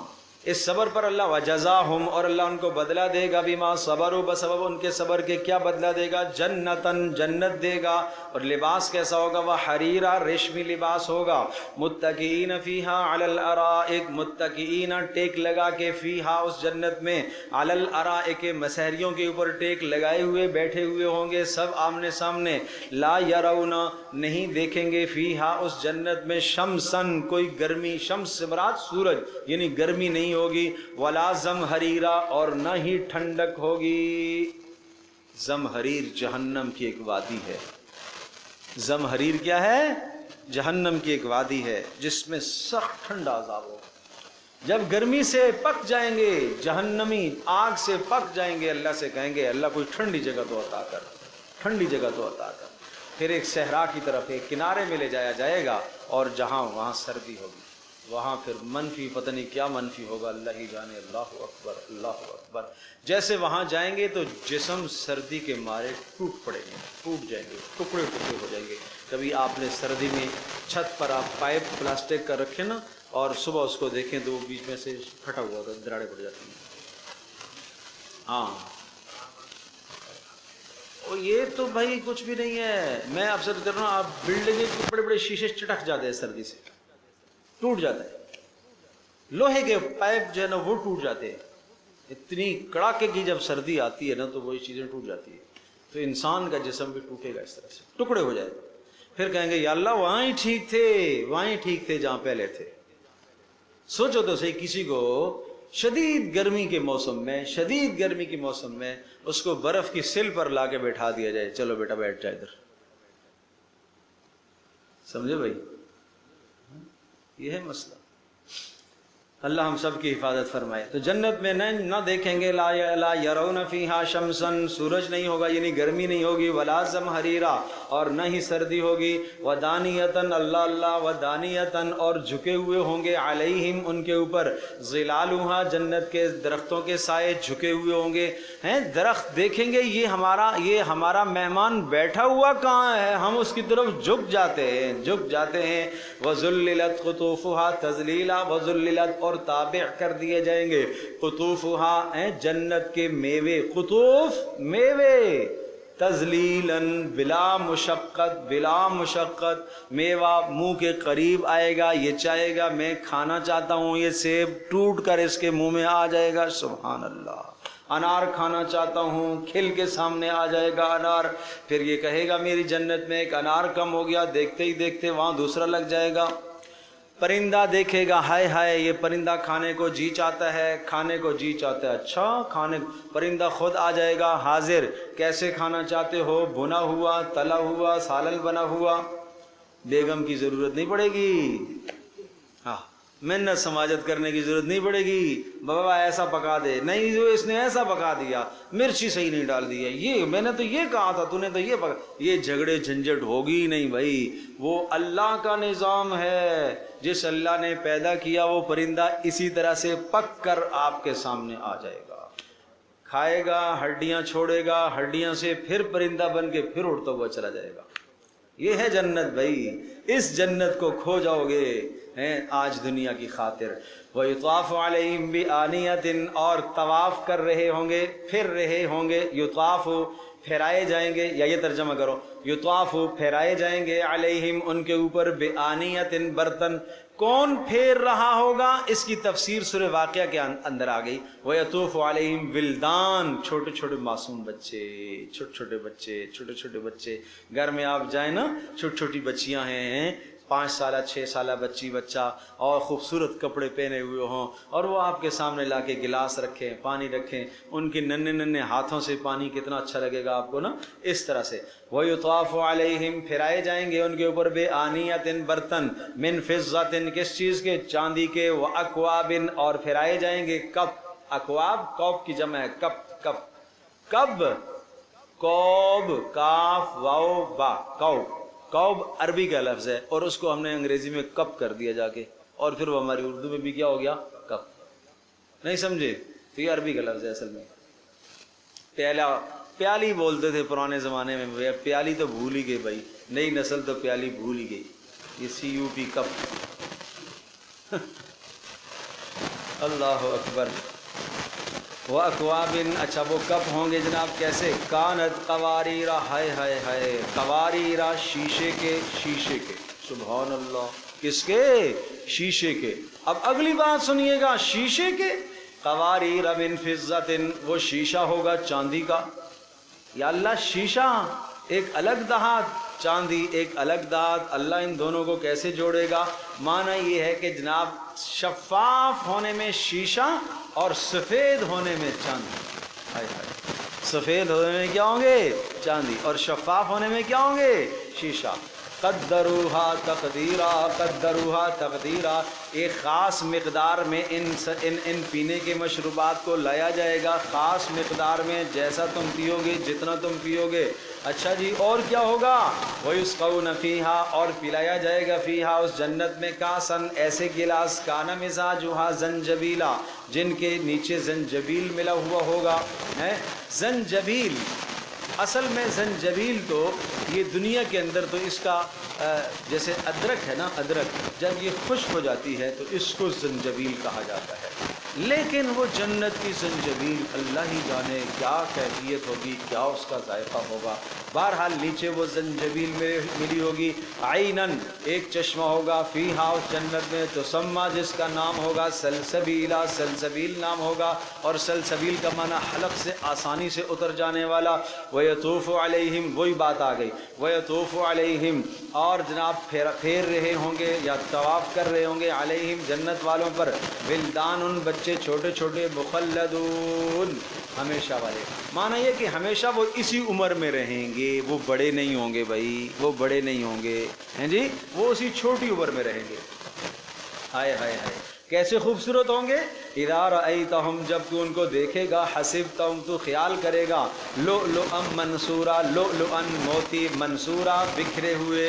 S1: اس صبر پر اللہ وجزاہم، اور اللہ ان کو بدلہ دے گا بما صبروا، بسبب ان کے صبر کے کیا بدلہ دے گا؟ جنتن، جنت دے گا۔ اور لباس کیسا ہوگا؟ وہ حریرہ، ریشمی لباس ہوگا۔ متکئین فیہا علی الارائک، متکئین، ٹیک لگا کے، فیہا، اس جنت میں، علی الارائک، مسہریوں کے اوپر ٹیک لگائے ہوئے بیٹھے ہوئے ہوں گے، سب آمنے سامنے۔ لا یرون، نہیں دیکھیں گے، فیہا، اس جنت میں، شمسن، کوئی گرمی، شمس سے مراد سورج، یعنی گرمی نہیں ہوگی، ولا زمہریرا، اور نہ ہی ٹھنڈک ہوگی۔ زمہریر جہنم کی ایک وادی ہے۔ زمہریر کیا ہے؟ جہنم کی ایک وادی ہے جس میں سخت ٹھنڈا عذاب ہوگا۔ جب گرمی سے پک جائیں گے، جہنمی آگ سے پک جائیں گے، اللہ سے کہیں گے اللہ کوئی ٹھنڈی جگہ تو عطا کر، ٹھنڈی جگہ تو عطا کر۔ پھر ایک صحرا کی طرف، ایک کنارے میں لے جایا جائے گا، اور جہاں وہاں سردی ہوگی، وہاں پھر منفی، پتہ نہیں کیا منفی ہوگا، اللہ ہی جانے۔ اللہ اکبر، اللہ اکبر۔ جیسے وہاں جائیں گے تو جسم سردی کے مارے ٹوٹ پڑیں گے، ٹوٹ جائیں گے، ٹکڑے ٹکڑے ہو جائیں گے۔ کبھی آپ نے سردی میں چھت پر آپ پائپ پلاسٹک کا رکھے نا، اور صبح اس کو دیکھیں تو وہ بیچ میں سے پھٹا ہوا تھا، دراڑیں پڑ جاتی ہیں۔ ہاں، اور یہ تو بھائی کچھ بھی نہیں ہے، میں آپ سے کر رہا ہوں، آپ بلڈنگیں کے بڑے بڑے شیشے چٹک جاتے ہیں سردی سے، ٹوٹ جاتا ہے، لوہے کے پائپ جو ہے نا وہ ٹوٹ جاتے ہیں۔ اتنی کڑاکے کی جب سردی آتی ہے نا تو وہی چیزیں ٹوٹ جاتی ہیں، تو انسان کا جسم بھی ٹوٹے گا، اس طرح سے ٹکڑے ہو جائے گا۔ پھر کہیں گے یا اللہ وہاں ہی ٹھیک تھے، وہاں ہی ٹھیک تھے جہاں پہلے تھے۔ سوچو تو صحیح، کسی کو شدید گرمی کے موسم میں، شدید گرمی کے موسم میں اس کو برف کی سل پر لا کے بیٹھا دیا جائے، چلو بیٹا بیٹھ جائے ادھر، سمجھے بھائی؟ یہ ہے مسئلہ۔ اللہ ہم سب کی حفاظت فرمائے۔ تو جنت میں نہ دیکھیں گے، لا یرون فیہا شمسن، سورج نہیں ہوگا یعنی گرمی نہیں ہوگی، ولا زمہریرا، اور نہ ہی سردی ہوگی، ودانیتن، اللہ اللہ، ودانیتن، اور جھکے ہوئے ہوں گے، علیہم، ان کے اوپر، ظلالھا، جنت کے درختوں کے سائے جھکے ہوئے ہوں گے۔ ہیں درخت دیکھیں گے، یہ ہمارا مہمان بیٹھا ہوا کہاں ہے، ہم اس کی طرف جھک جاتے ہیں، جھک جاتے ہیں۔ وذللت قطوفھا تذلیلا، وذللت، اور تابع کر دیے جائیں گے، قطوفھا، جنت کے میوے، قطوف میوے، تذلیلاً، بلا مشقت، بلا مشقت، میوہ منہ کے قریب آئے گا، یہ چاہے گا میں کھانا چاہتا ہوں، یہ سیب ٹوٹ کر اس کے منہ میں آ جائے گا، سبحان اللہ۔ انار کھانا چاہتا ہوں، کھل کے سامنے آ جائے گا انار، پھر یہ کہے گا میری جنت میں ایک انار کم ہو گیا، دیکھتے ہی دیکھتے وہاں دوسرا لگ جائے گا۔ پرندہ دیکھے گا، ہائے ہائے یہ پرندہ کھانے کو جی چاہتا ہے، کھانے کو جی چاہتا ہے، اچھا کھانے، پرندہ خود آ جائے گا حاضر، کیسے کھانا چاہتے ہو، بھنا ہوا، تلا ہوا، سالن بنا ہوا، بیگم کی ضرورت نہیں پڑے گی۔ ہاں، محنت سماجت کرنے کی ضرورت نہیں پڑے گی، بابا ایسا پکا دے، نہیں جو اس نے ایسا پکا دیا، مرچی صحیح نہیں ڈال دیا، یہ میں نے تو یہ کہا تھا تو نے تو یہ پکا، یہ جھگڑے جھنجٹ ہوگی نہیں بھائی۔ وہ اللہ کا نظام ہے، جس اللہ نے پیدا کیا وہ پرندہ اسی طرح سے پک کر آپ کے سامنے آ جائے گا، کھائے گا، ہڈیاں چھوڑے گا، ہڈیاں سے پھر پرندہ بن کے پھر اڑتا ہوا چلا جائے گا۔ یہ ہے جنت بھائی، اس جنت کو کھو جاؤ گے ہیں آج دنیا کی خاطر۔ وَيُطَافُ عَلَيْهِمْ بِآنِيَةٍ، اور طواف کر رہے ہوں گے، پھر رہے ہوں گے، یطاف پھرائے جائیں گے، یا یہ ترجمہ کرو، یطاف پھرائے جائیں گے، علیہم ان کے اوپر، بِآنِيَةٍ برتن۔ کون پھیر رہا ہوگا؟ اس کی تفسیر سورہ واقعہ کے اندر آ گئی، وَيَطُوفُ عَلَيْهِمْ وِلْدَان، چھوٹے چھوٹے معصوم بچے، چھوٹے چھوٹے بچے، گھر میں آپ جائیں نا، چھوٹی چھوٹی بچیاں ہیں، 5 سالہ 6 سالہ بچہ، اور خوبصورت کپڑے پہنے ہوئے ہوں، اور وہ آپ کے سامنے لا کے گلاس رکھیں، پانی رکھیں، ان کے ننھے ہاتھوں سے پانی کتنا اچھا لگے گا آپ کو نا، اس طرح سے۔ وَيُطَافُ عَلَيْهِمْ پھرائے جائیں گے ان کے اوپر، بِآنِيَةٍ برتن، مِن فِضَّةٍ کس چیز کے؟ چاندی کے، وَأَكْوَابٍ اور پھرائے جائیں گے کپ، اکواب کوب کی جمع ہے، کب کوب، کاف واو با، کوب عربی کا لفظ ہے، اور اس کو ہم نے انگریزی میں کپ کر دیا جا کے، اور پھر وہ ہماری اردو میں بھی کیا ہو گیا؟ کپ۔ نہیں سمجھے؟ تو یہ عربی کا لفظ ہے اصل میں۔ پیالی بولتے تھے پرانے زمانے میں، پیالی تو بھول ہی گئی بھائی، نئی نسل تو پیالی بھول ہی گئی، یہ CUP کپ۔ اللہ اکبر۔ وَأَكْوَابٍ، اچھا وہ کپ ہوں گے جناب کیسے؟ کانت قواریر، ہائے ہائے ہائے، قواریر شیشے کے، سبحان اللہ، کس کے؟ شیشے کے۔ اب اگلی بات سنیے گا، شیشے کے، قواریر من فضة، وہ شیشہ ہوگا چاندی کا۔ یا اللہ، شیشہ ایک الگ دھات، چاندی ایک الگ دھات، اللہ ان دونوں کو کیسے جوڑے گا؟ معنی یہ ہے کہ جناب شفاف ہونے میں شیشہ اور سفید ہونے میں چاندی، سفید ہونے میں کیا ہوں گے؟ چاندی، اور شفاف ہونے میں کیا ہوں گے؟ شیشہ۔ قدروہا تقدیرا، ایک خاص مقدار میں ان پینے کے مشروبات کو لایا جائے گا، خاص مقدار میں، جیسا تم پیو گے، جتنا تم پیو گے۔ اچھا جی، اور کیا ہوگا؟ وَيُسْقَوْنَ فِيهَا، اور پلایا جائے گا، فیہا اس جنت میں، کاسن ایسے گلاس، کان مزاجھا زنجبیلا، جن کے نیچے زنجبیل ملا ہوا ہوگا۔ زنجبیل، اصل میں زنجبیل تو یہ دنیا کے اندر تو اس کا جیسے ادرک ہے نا، ادرک جب یہ خشک ہو جاتی ہے تو اس کو زنجبیل کہا جاتا ہے، لیکن وہ جنت کی زنجبیل اللہ ہی جانے کیا کیفیت ہوگی، کیا اس کا ذائقہ ہوگا۔ بہرحال نیچے وہ زنجبیل میں ملی ہوگی، عینن ایک چشمہ ہوگا، فیہا اس جنت میں، تسمہ جس کا نام ہوگا سلسبیلا، سلسبیل نام ہوگا، اور سلسبیل کا معنی حلق سے آسانی سے اتر جانے والا۔ وَيَطُوفُ عَلَيْهِمْ، وہی بات آ گئی، وَيَطُوفُ عَلَيْهِمْ، اور جناب پھیر رہے ہوں گے یا طواف کر رہے ہوں گے، علیہم جنت والوں پر، ولدان بچے چھوٹے چھوٹے، مخلدون ہمیشہ والے، معنی یہ کہ ہمیشہ وہ اسی عمر میں رہیں گے، وہ بڑے نہیں ہوں گے بھائی، وہ بڑے نہیں ہوں گے، ہیں جی، وہ اسی چھوٹی عمر میں رہیں گے۔ ہائے ہائے ہائے، کیسے خوبصورت ہوں گے؟ اذا رأیتہم، جب تو ان کو دیکھے گا، حسبتہم تو خیال کرے گا، لؤلؤا منثورا، لؤلؤا موتی، منثورا بکھرے ہوئے،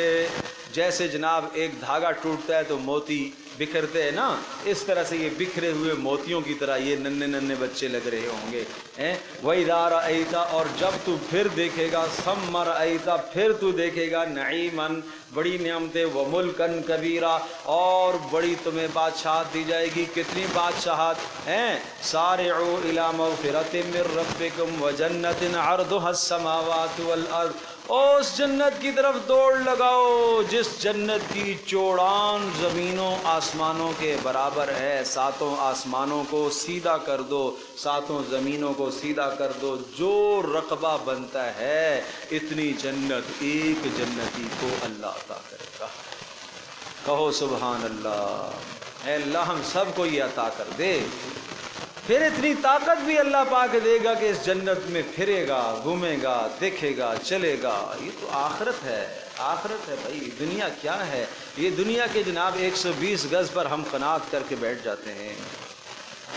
S1: جیسے جناب ایک دھاگا ٹوٹتا ہے تو موتی بکھرتے ہیں نا، اس طرح سے یہ بکھرے ہوئے موتیوں کی طرح یہ ننھے بچے لگ رہے ہوں گے۔ وَإِذَا رَأَيْتَ، اور جب تو پھر دیکھے گا، ثَمَّ رَأَيْتَ پھر تو دیکھے گا، نعیماً بڑی نعمتیں، وَمُلْكًا كَبِيرًا اور بڑی تمہیں بادشاہت دی جائے گی۔ کتنی بادشاہت ہیں؟ سارعوا إِلَى مَغْفِرَةٍ مِّن رَّبِّكُمْ وَجَنَّةٍ عَرْضُهَا السَّمَاوَاتُ وَالْأَرْضُ، اس جنت کی طرف دوڑ لگاؤ جس جنت کی چوڑان زمینوں آسمانوں کے برابر ہے، ساتوں آسمانوں کو سیدھا کر دو، ساتوں زمینوں کو سیدھا کر دو، جو رقبہ بنتا ہے اتنی جنت ایک جنتی کو اللہ عطا کرے گا۔ کہو سبحان اللہ۔ اے اللہ ہم سب کو یہ عطا کر دے، پھر اتنی طاقت بھی اللہ پاک دے گا کہ اس جنت میں پھرے گا، گھومے گا، دیکھے گا، چلے گا۔ یہ تو آخرت ہے، آخرت ہے بھائی، دنیا کیا ہے؟ یہ دنیا کے جناب 120 گز پر ہم قناعت کر کے بیٹھ جاتے ہیں،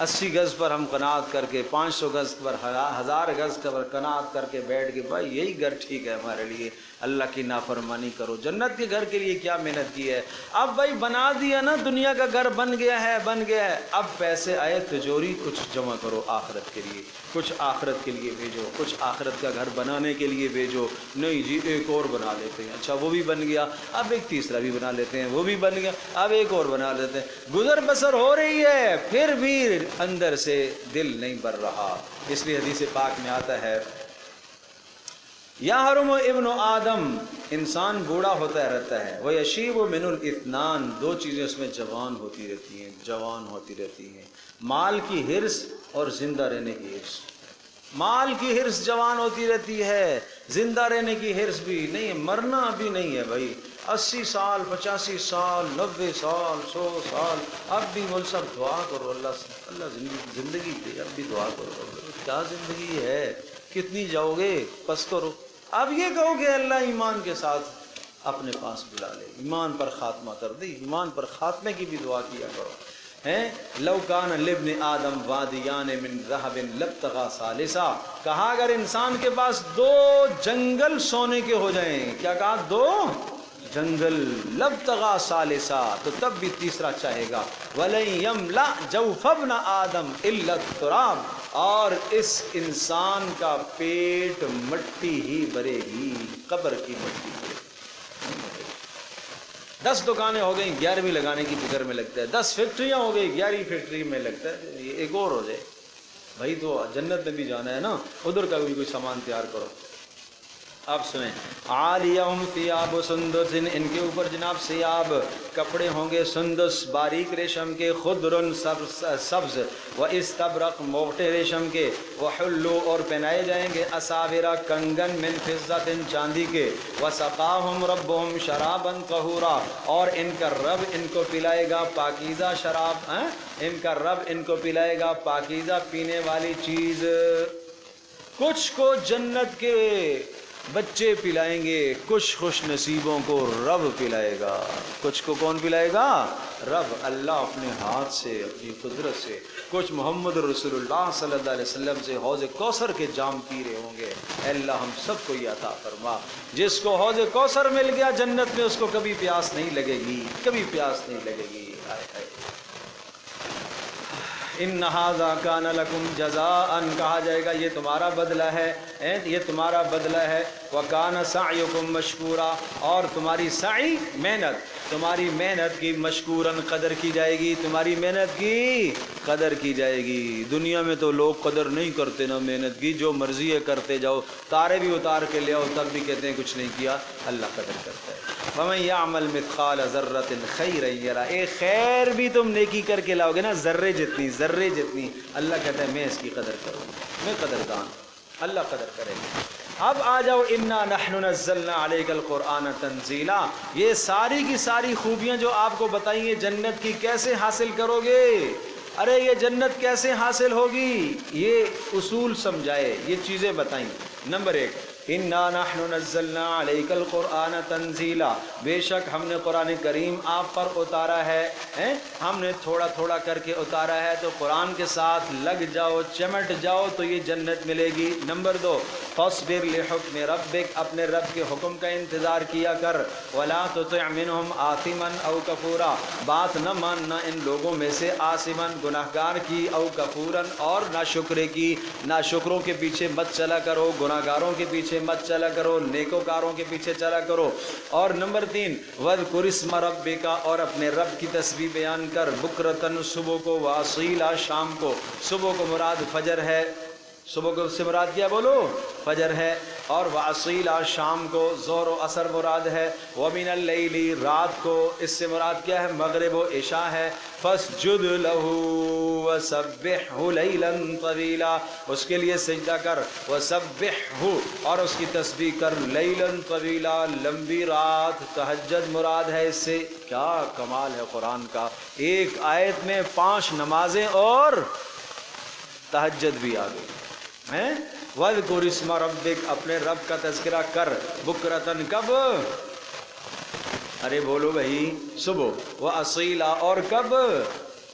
S1: 80 گز پر ہم قناعت کر کے، 500 گز پر، 1000 گز پر قناعت کر کے بیٹھ کے بھائی یہی گھر ٹھیک ہے ہمارے لیے، اللہ کی نافرمانی کرو۔ جنت کے گھر کے لیے کیا محنت کی ہے؟ اب بھائی بنا دیا نا، دنیا کا گھر بن گیا ہے، بن گیا ہے، اب پیسے آئے تجوری، کچھ جمع کرو آخرت کے لیے، کچھ آخرت کے لیے بھیجو، کچھ آخرت کا گھر بنانے کے لیے بھیجو۔ نہیں جی ایک اور بنا لیتے ہیں، اچھا وہ بھی بن گیا، اب ایک تیسرا بھی بنا لیتے ہیں، وہ بھی بن گیا، اب ایک اور بنا لیتے ہیں۔ گزر بسر ہو رہی ہے، پھر بھی اندر سے دل نہیں بھر رہا۔ اس لیے حدیث پاک میں آتا ہے یحرم ابن آدم، انسان بوڑھا ہوتا رہتا ہے، ویشیب من الاثنان، دو چیزیں اس میں جوان ہوتی رہتی ہیں، جوان ہوتی رہتی ہیں، مال کی حرص اور زندہ رہنے کی حرص۔ مال کی حرص جوان ہوتی رہتی ہے، زندہ رہنے کی حرص بھی نہیں ہے، مرنا ابھی نہیں ہے بھائی، 80 سال 85 سال 90 سال 100 سال، اب بھی مول صاحب دعا کرو اللہ زندگی دے، اب بھی دعا کرو، کیا زندگی ہے، کتنی جاؤ گے، بس کرو۔ اب یہ کہو کہ اللہ ایمان کے ساتھ اپنے پاس بلا لے، ایمان پر خاتمہ کر دے، ایمان پر خاتمے کی بھی دعا کیا کرو۔ لو کان لابن آدم وادیان من ذهب لابتغى ثالثا، کہا اگر انسان کے پاس 2 جنگل سونے کے ہو جائیں، کیا کہا 2 جنگل، لابتغى ثالثا، تو تب بھی تیسرا چاہے گا، ولن يملأ جوف ابن آدم الا التراب، اور اس انسان کا پیٹ مٹی ہی بھرے گی، قبر کی مٹی بھرے گی۔ 10 دکانیں ہو گئیں، 11ویں لگانے کی فکر میں لگتا ہے، 10 فیکٹریاں ہو گئی، 11ویں فیکٹری میں لگتا ہے یہ ایک اور ہو جائے بھائی، تو جنت میں بھی جانا ہے نا، ادھر کا بھی کوئی سامان تیار کرو۔ اب سنیں، عالیہم ثیاب سندس، ان کے اوپر جناب ثیاب کپڑے ہوں گے سندس باریک ریشم کے، خضر سبز، و استبرق موٹے ریشم کے، وحلو اور پہنائے جائیں گے، اساورا کنگن من فضت چاندی کے، وسقاہم ربہم شرابا طہورا، اور ان کا رب ان کو پلائے گا پاکیزہ شراب، ان کا رب ان کو پلائے گا پاکیزہ پینے والی چیز۔ کچھ کو جنت کے بچے پلائیں گے، کچھ خوش نصیبوں کو رب پلائے گا۔ کچھ کو کون پلائے گا؟ رب، اللہ اپنے ہاتھ سے، اپنی قدرت سے۔ کچھ محمد رسول اللہ صلی اللہ علیہ وسلم سے حوض کوثر کے جام پی رہے ہوں گے۔ اے اللہ ہم سب کو یہ عطا فرما، جس کو حوض کوثر مل گیا جنت میں، اس کو کبھی پیاس نہیں لگے گی، کبھی پیاس نہیں لگے گی۔ ان ھذا کان لکم جزاء، کہا جائے گا یہ تمہارا بدلہ ہے، یہ تمہارا بدلہ ہے، وکان سعیکم مشکورا، اور تمہاری سعی محنت، تمہاری محنت کی مشکورن قدر کی جائے گی، تمہاری محنت کی قدر کی جائے گی۔ دنیا میں تو لوگ قدر نہیں کرتے نا محنت کی، جو مرضی ہے کرتے جاؤ، تارے بھی اتار کے لے آؤ تب بھی کہتے ہیں کچھ نہیں کیا، اللہ قدر کرتا ہے۔ وَمَن يَعْمَلْ مِثْقَالَ ذَرَّةٍ خَيْرًا يَرَهُ، ایک خیر بھی تم نیکی کر کے لاؤ گے نا، ذرے جتنی، ذرے جتنی، اللہ کہتا ہے میں اس کی قدر کروں گا، میں قدردان، اللہ قدر کرے گا۔ اب آ جاؤ، اِنَّا نَحْنُ نَزَّلْنَا عَلَيْكَ الْقُرْآنَ تَنزِيلًا، یہ ساری کی ساری خوبیاں جو آپ کو بتائیں گے جنت کی، کیسے حاصل کرو گے؟ ارے یہ جنت کیسے حاصل ہوگی؟ یہ اصول سمجھائے، یہ چیزیں بتائیں۔ نمبر 1، اِنَّا نَحْنُ نَزَّلْنَا عَلَيْكَ الْقُرْآنَ تَنزِيلًا، بے شک ہم نے قرآن کریم آپ پر اتارا ہے، ہم نے تھوڑا تھوڑا کر کے اتارا ہے، تو قرآن کے ساتھ لگ جاؤ، چمٹ جاؤ تو یہ جنت ملے گی۔ نمبر 2، فاصبر لحکم ربک، اپنے رب کے حکم کا انتظار کیا کر، ولا تطع منہم آثما او کفورا، بات نہ ماننا ان لوگوں میں سے، آثما گناہگار کی، او کفورا اور ناشکرے کی، ناشکروں کے پیچھے مت چلا کرو، گناہگاروں کے پیچھے مت چلا کرو، نیکوکاروں کے پیچھے چلا کرو۔ اور نمبر 3، وَاذْكُرِ اسْمَ رَبِّكَ، اور اپنے رب کی تسبیح بیان کر، بکرتن صبح کو، وَأَصِيلًا شام کو، صبح کو مراد فجر ہے، صبح کو سے مراد کیا بولو؟ فجر ہے، اور وَأَصِيلًا شام کو، ظہر و عصر مراد ہے، وَمِنَ اللَّيْلِ رات کو، اس سے مراد کیا ہے؟ مغرب و عشاء ہے، فَاسْجُدْ لَهُ وَسَبِّحْهُ لَيْلًا طَوِيلًا، اس کے لیے سجدہ کر، وَسَبِّحْهُ اور اس کی تسبیح کر، لَيْلًا طَوِيلًا لمبی رات، تہجد مراد ہے اس سے۔ کیا کمال ہے قرآن کا، ایک آیت میں 5 نمازیں اور تہجد بھی آ گئی ہیں۔ وَاذْكُرِ اسْمَ رَبِّكَ، اپنے رب کا تذکرہ کر، بکرتن کب؟ ارے بولو بھائی، صبح و اصیلا، اور کب؟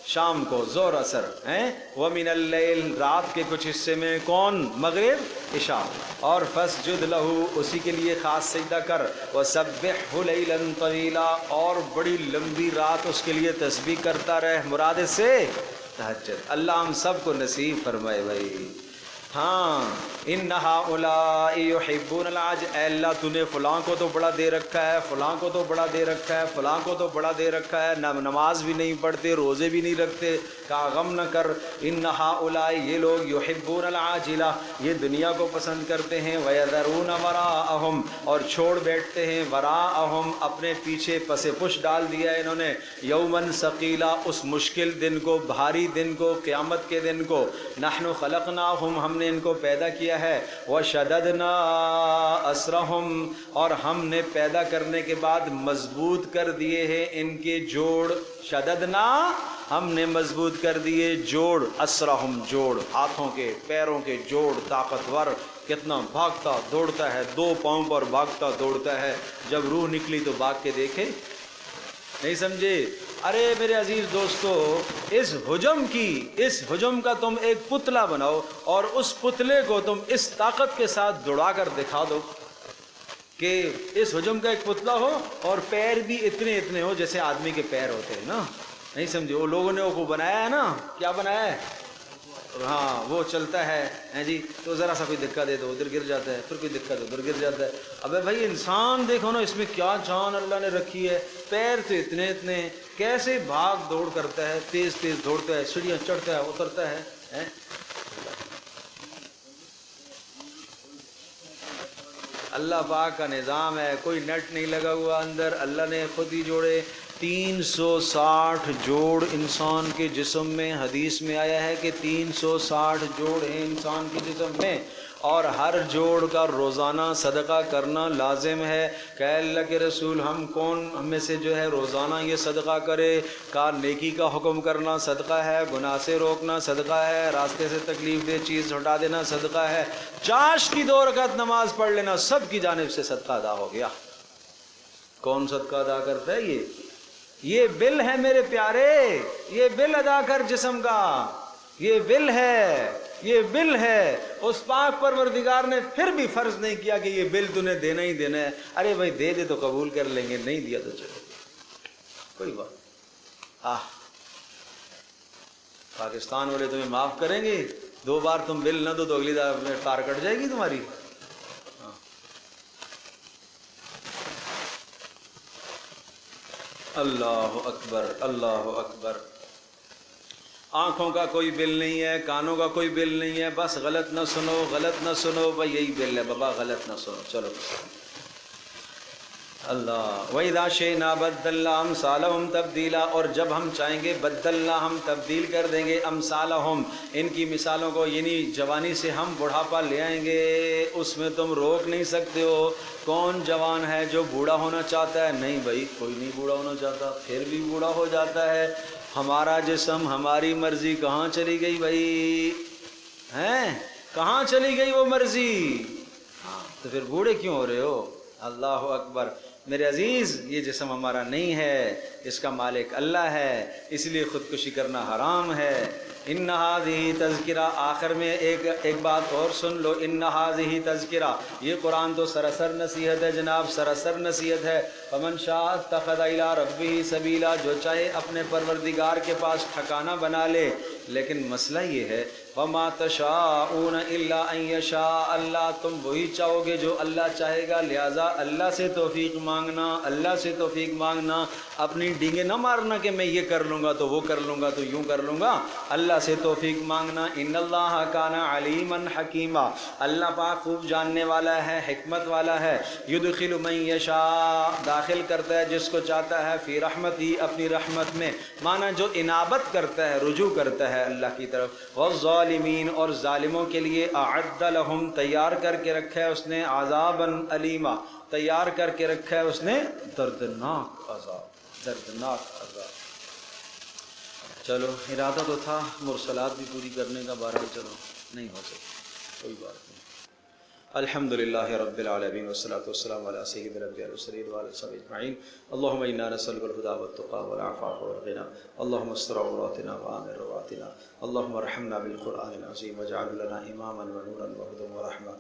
S1: شام کو، ظہر اثر ہیں، ومن اللیل، رات کے کچھ حصے میں، کون؟ مغرب عشاء، اور فسجد لہو، اسی کے لیے خاص سجدہ کر، وسبحہ لیلا طویلا، اور بڑی لمبی رات اس کے لیے تسبیح کرتا رہ، مراد سے تہجد۔ اللہ ہم سب کو نصیب فرمائے بھائی۔ ہاں، ان ہؤلاء یحبون العاج، اے اللہ تو نے فلاں کو تو بڑا دے رکھا ہے، فلاں کو تو بڑا دے رکھا ہے، فلاں کو تو بڑا دے رکھا ہے، نماز بھی نہیں پڑھتے، روزے بھی نہیں رکھتے، کہا غم نہ کر، ان ہؤلاء، یہ لوگ، یحبون العاجلہ، یہ دنیا کو پسند کرتے ہیں، ویذرون وراءہم، اور چھوڑ بیٹھتے ہیں، وراءہم، اپنے پیچھے پس پش ڈال دیا ہے انہوں نے، یومن ثقیلا، اس مشکل دن کو، بھاری دن کو، قیامت کے دن کو، نحن خلقناہم، ہم نے ان کو پیدا کیا ہے، وشددنا اسرہم، اور ہم نے پیدا کرنے کے بعد مضبوط کر دیے ہیں ان کے جوڑ، شددنا، ہم نے مضبوط کر دیے جوڑ، اسرہم، جوڑ، ہاتھوں کے، پیروں کے جوڑ، طاقتور، کتنا بھاگتا دوڑتا ہے، 2 پاؤں پر بھاگتا دوڑتا ہے، جب روح نکلی تو بھاگ کے دیکھے، نہیں سمجھے؟ ارے میرے عزیز دوستو، اس حجم کا تم ایک پتلا بناؤ، اور اس پتلے کو تم اس طاقت کے ساتھ دوڑا کر دکھا دو کہ اس حجم کا ایک پتلا ہو، اور پیر بھی اتنے اتنے ہو جیسے آدمی کے پیر ہوتے ہیں نا، نہیں سمجھے؟ وہ لوگوں نے وہ بنایا ہے نا، کیا بنایا ہے؟ ہاں، وہ چلتا ہے جی، تو ذرا سا کوئی دھکا دے دو ادھر گر جاتا ہے، پھر کوئی دھکا دے ادھر گر جاتا ہے۔ ابے بھائی انسان دیکھو نا، اس میں کیا جان اللہ نے رکھی ہے، پیر تو اتنے اتنے ہیں، کیسے بھاگ دوڑ کرتا ہے، تیز تیز دوڑتا ہے، سیڑھیاں چڑھتا ہے، اترتا ہے۔ اللہ پاک کا نظام ہے، کوئی نٹ نہیں لگا ہوا اندر، اللہ نے خود ہی جوڑے۔ 360 جوڑ انسان کے جسم میں، حدیث میں آیا ہے کہ 360 جوڑ ہیں انسان کے جسم میں، اور ہر جوڑ کا روزانہ صدقہ کرنا لازم ہے۔ کہ اللہ کے رسول، ہم میں سے جو ہے روزانہ یہ صدقہ کرے؟ کہا نیکی کا حکم کرنا صدقہ ہے، گناہ سے روکنا صدقہ ہے، راستے سے تکلیف دہ چیز ہٹا دینا صدقہ ہے، چاش کی 2 رکعت نماز پڑھ لینا، سب کی جانب سے صدقہ ادا ہو گیا۔ کون صدقہ ادا کرتا ہے؟ یہ بل ہے میرے پیارے، یہ بل ادا کر جسم کا، یہ بل ہے، یہ بل ہے۔ اس پاک پروردگار نے پھر بھی فرض نہیں کیا کہ یہ بل تو نے دینا ہی دینا ہے۔ ارے بھائی دے دے تو قبول کر لیں گے، نہیں دیا تو چلو کوئی بات۔ پاکستان والے تمہیں معاف کریں گے، 2 بار تم بل نہ دو تو اگلی دفعہ تار کٹ جائے گی تمہاری۔ اللہ اکبر، اللہ اکبر۔ آنکھوں کا کوئی بل نہیں ہے، کانوں کا کوئی بل نہیں ہے، بس غلط نہ سنو، غلط نہ سنو، بھائی یہی بل ہے بابا، غلط نہ سنو، چلو اللہ۔ وَإِذَا شِئْنَا بَدَّلْنَا أَمْثَالَهُمْ تَبْدِيلًا، اور جب ہم چاہیں گے، بدلنا، ہم تبدیل کر دیں گے، امثالہم، ان کی مثالوں کو، یعنی جوانی سے ہم بڑھاپا لے آئیں گے، اس میں تم روک نہیں سکتے ہو۔ کون جوان ہے جو بوڑھا ہونا چاہتا ہے؟ نہیں بھائی، کوئی نہیں بوڑھا ہونا چاہتا، پھر بھی بوڑھا ہو جاتا ہے۔ ہمارا جسم، ہماری مرضی کہاں چلی گئی بھائی؟ ہیں کہاں چلی گئی وہ مرضی؟ ہاں تو پھر بوڑھے کیوں ہو رہے ہو؟ اللہ اکبر۔ میرے عزیز، یہ جسم ہمارا نہیں ہے، اس کا مالک اللہ ہے، اس لیے خودکشی کرنا حرام ہے۔ ان ہذہ تذکرہ، آخر میں ایک بات اور سن لو، ان ہذہ تذکرہ، یہ قرآن تو سراسر نصیحت ہے جناب، سراسر نصیحت ہے۔ فمن شاء اتخذ الی ربہ سبیلا، جو چاہے اپنے پروردگار کے پاس ٹھکانہ بنا لے، لیکن مسئلہ یہ ہے وما تشاءون الا ان یشاء اللہ، تم وہی چاہو گے جو اللہ چاہے گا، لہٰذا اللہ سے توفیق مانگنا، اللہ سے توفیق مانگنا، اپنی ڈینگیں نہ مارنا کہ میں یہ کر لوں گا تو وہ کر لوں گا تو یوں کر لوں گا، اللہ سے توفیق مانگنا۔ ان اللہ کان علیما حکیما، اللہ پاک خوب جاننے والا ہے، حکمت والا ہے۔ یدخل من یشاء، داخل کرتا ہے جس کو چاہتا ہے، فی رحمتی، اپنی رحمت میں، مانا جو انابت کرتا ہے، رجوع کرتا ہے اللہ کی طرف۔ والظالمین، اور ظالموں کے لیے، اعد لہم، تیار کر کے رکھا ہے اس نے، عذابا علیما، تیار کر کے رکھا ہے اس نے دردناک عذاب، دردناک عذاب۔ چلو ارادہ تو تھا مرسلات بھی پوری کرنے کا، بہرحال چلو نہیں ہو سکتا، کوئی بات نہیں۔ الحمدللہ رب العالمین والصلاة والسلام علی سید الانبیاء والمرسلین وعلی صحبہ اجمعین اللہم انا نسألک الہدی والتقی والعفاف والغنی اللہم استر عوراتنا وآمن رواتنا اللہم ارحمنا بالقرآن العظیم واجعل لنا اماما ونورا وہدى ورحمہ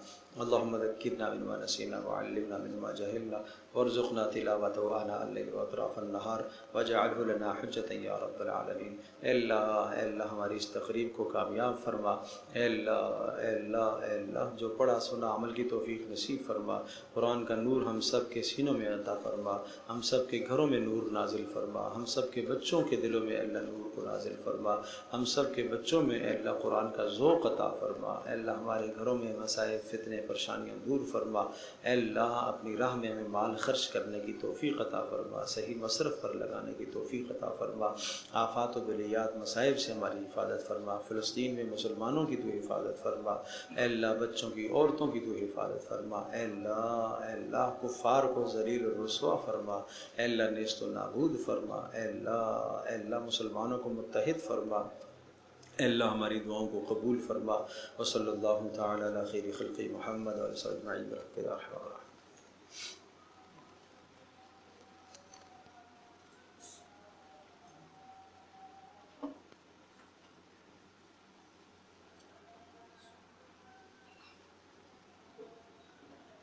S1: اللہم ذکرنا مما نسینا وعلمنا مما جہلنا وارزقنا تلاوته آناء الليل واطراف النہار واجعله لنا حجتا یا رب العالمین۔ اے اللہ ہماری اس تقریب کو کامیاب فرما، اے اللہ جو پڑھا سنا عمل کی توفیق نصیب فرما، قرآن کا نور ہم سب کے سینوں میں عطا فرما، ہم سب کے گھروں میں نور نازل فرما، ہم سب کے بچوں کے دلوں میں اللہ نور کو نازل فرما، ہم سب کے بچوں میں اے اللہ قرآن کا ذوق عطا فرما، اے اللہ ہمارے گھروں میں مصائب فتنے پریشانیاں دور فرما، اے اللہ اپنی راہ میں ہمیں مال خرچ کرنے کی توفیق عطا فرما، صحیح مصرف پر لگانے کی توفیق عطا فرما، آفات و بلیات مصائب سے ہماری حفاظت فرما، فلسطین میں مسلمانوں کی تو حفاظت فرما، اے اللہ بچوں کی عورتوں کی تو حفاظت فرما، اے اللہ کفار کو ذلیل و رسوا فرما، اے اللہ نیست و نابود فرما، اے اللہ مسلمانوں کو متحد فرما، اے اللہ ہماری دعاؤں کو قبول فرما۔ وصلی اللہ تعالی علی خیر خلق محمد و علیہ وسلم اجمعین برحمتک یا ارحم الراحمین۔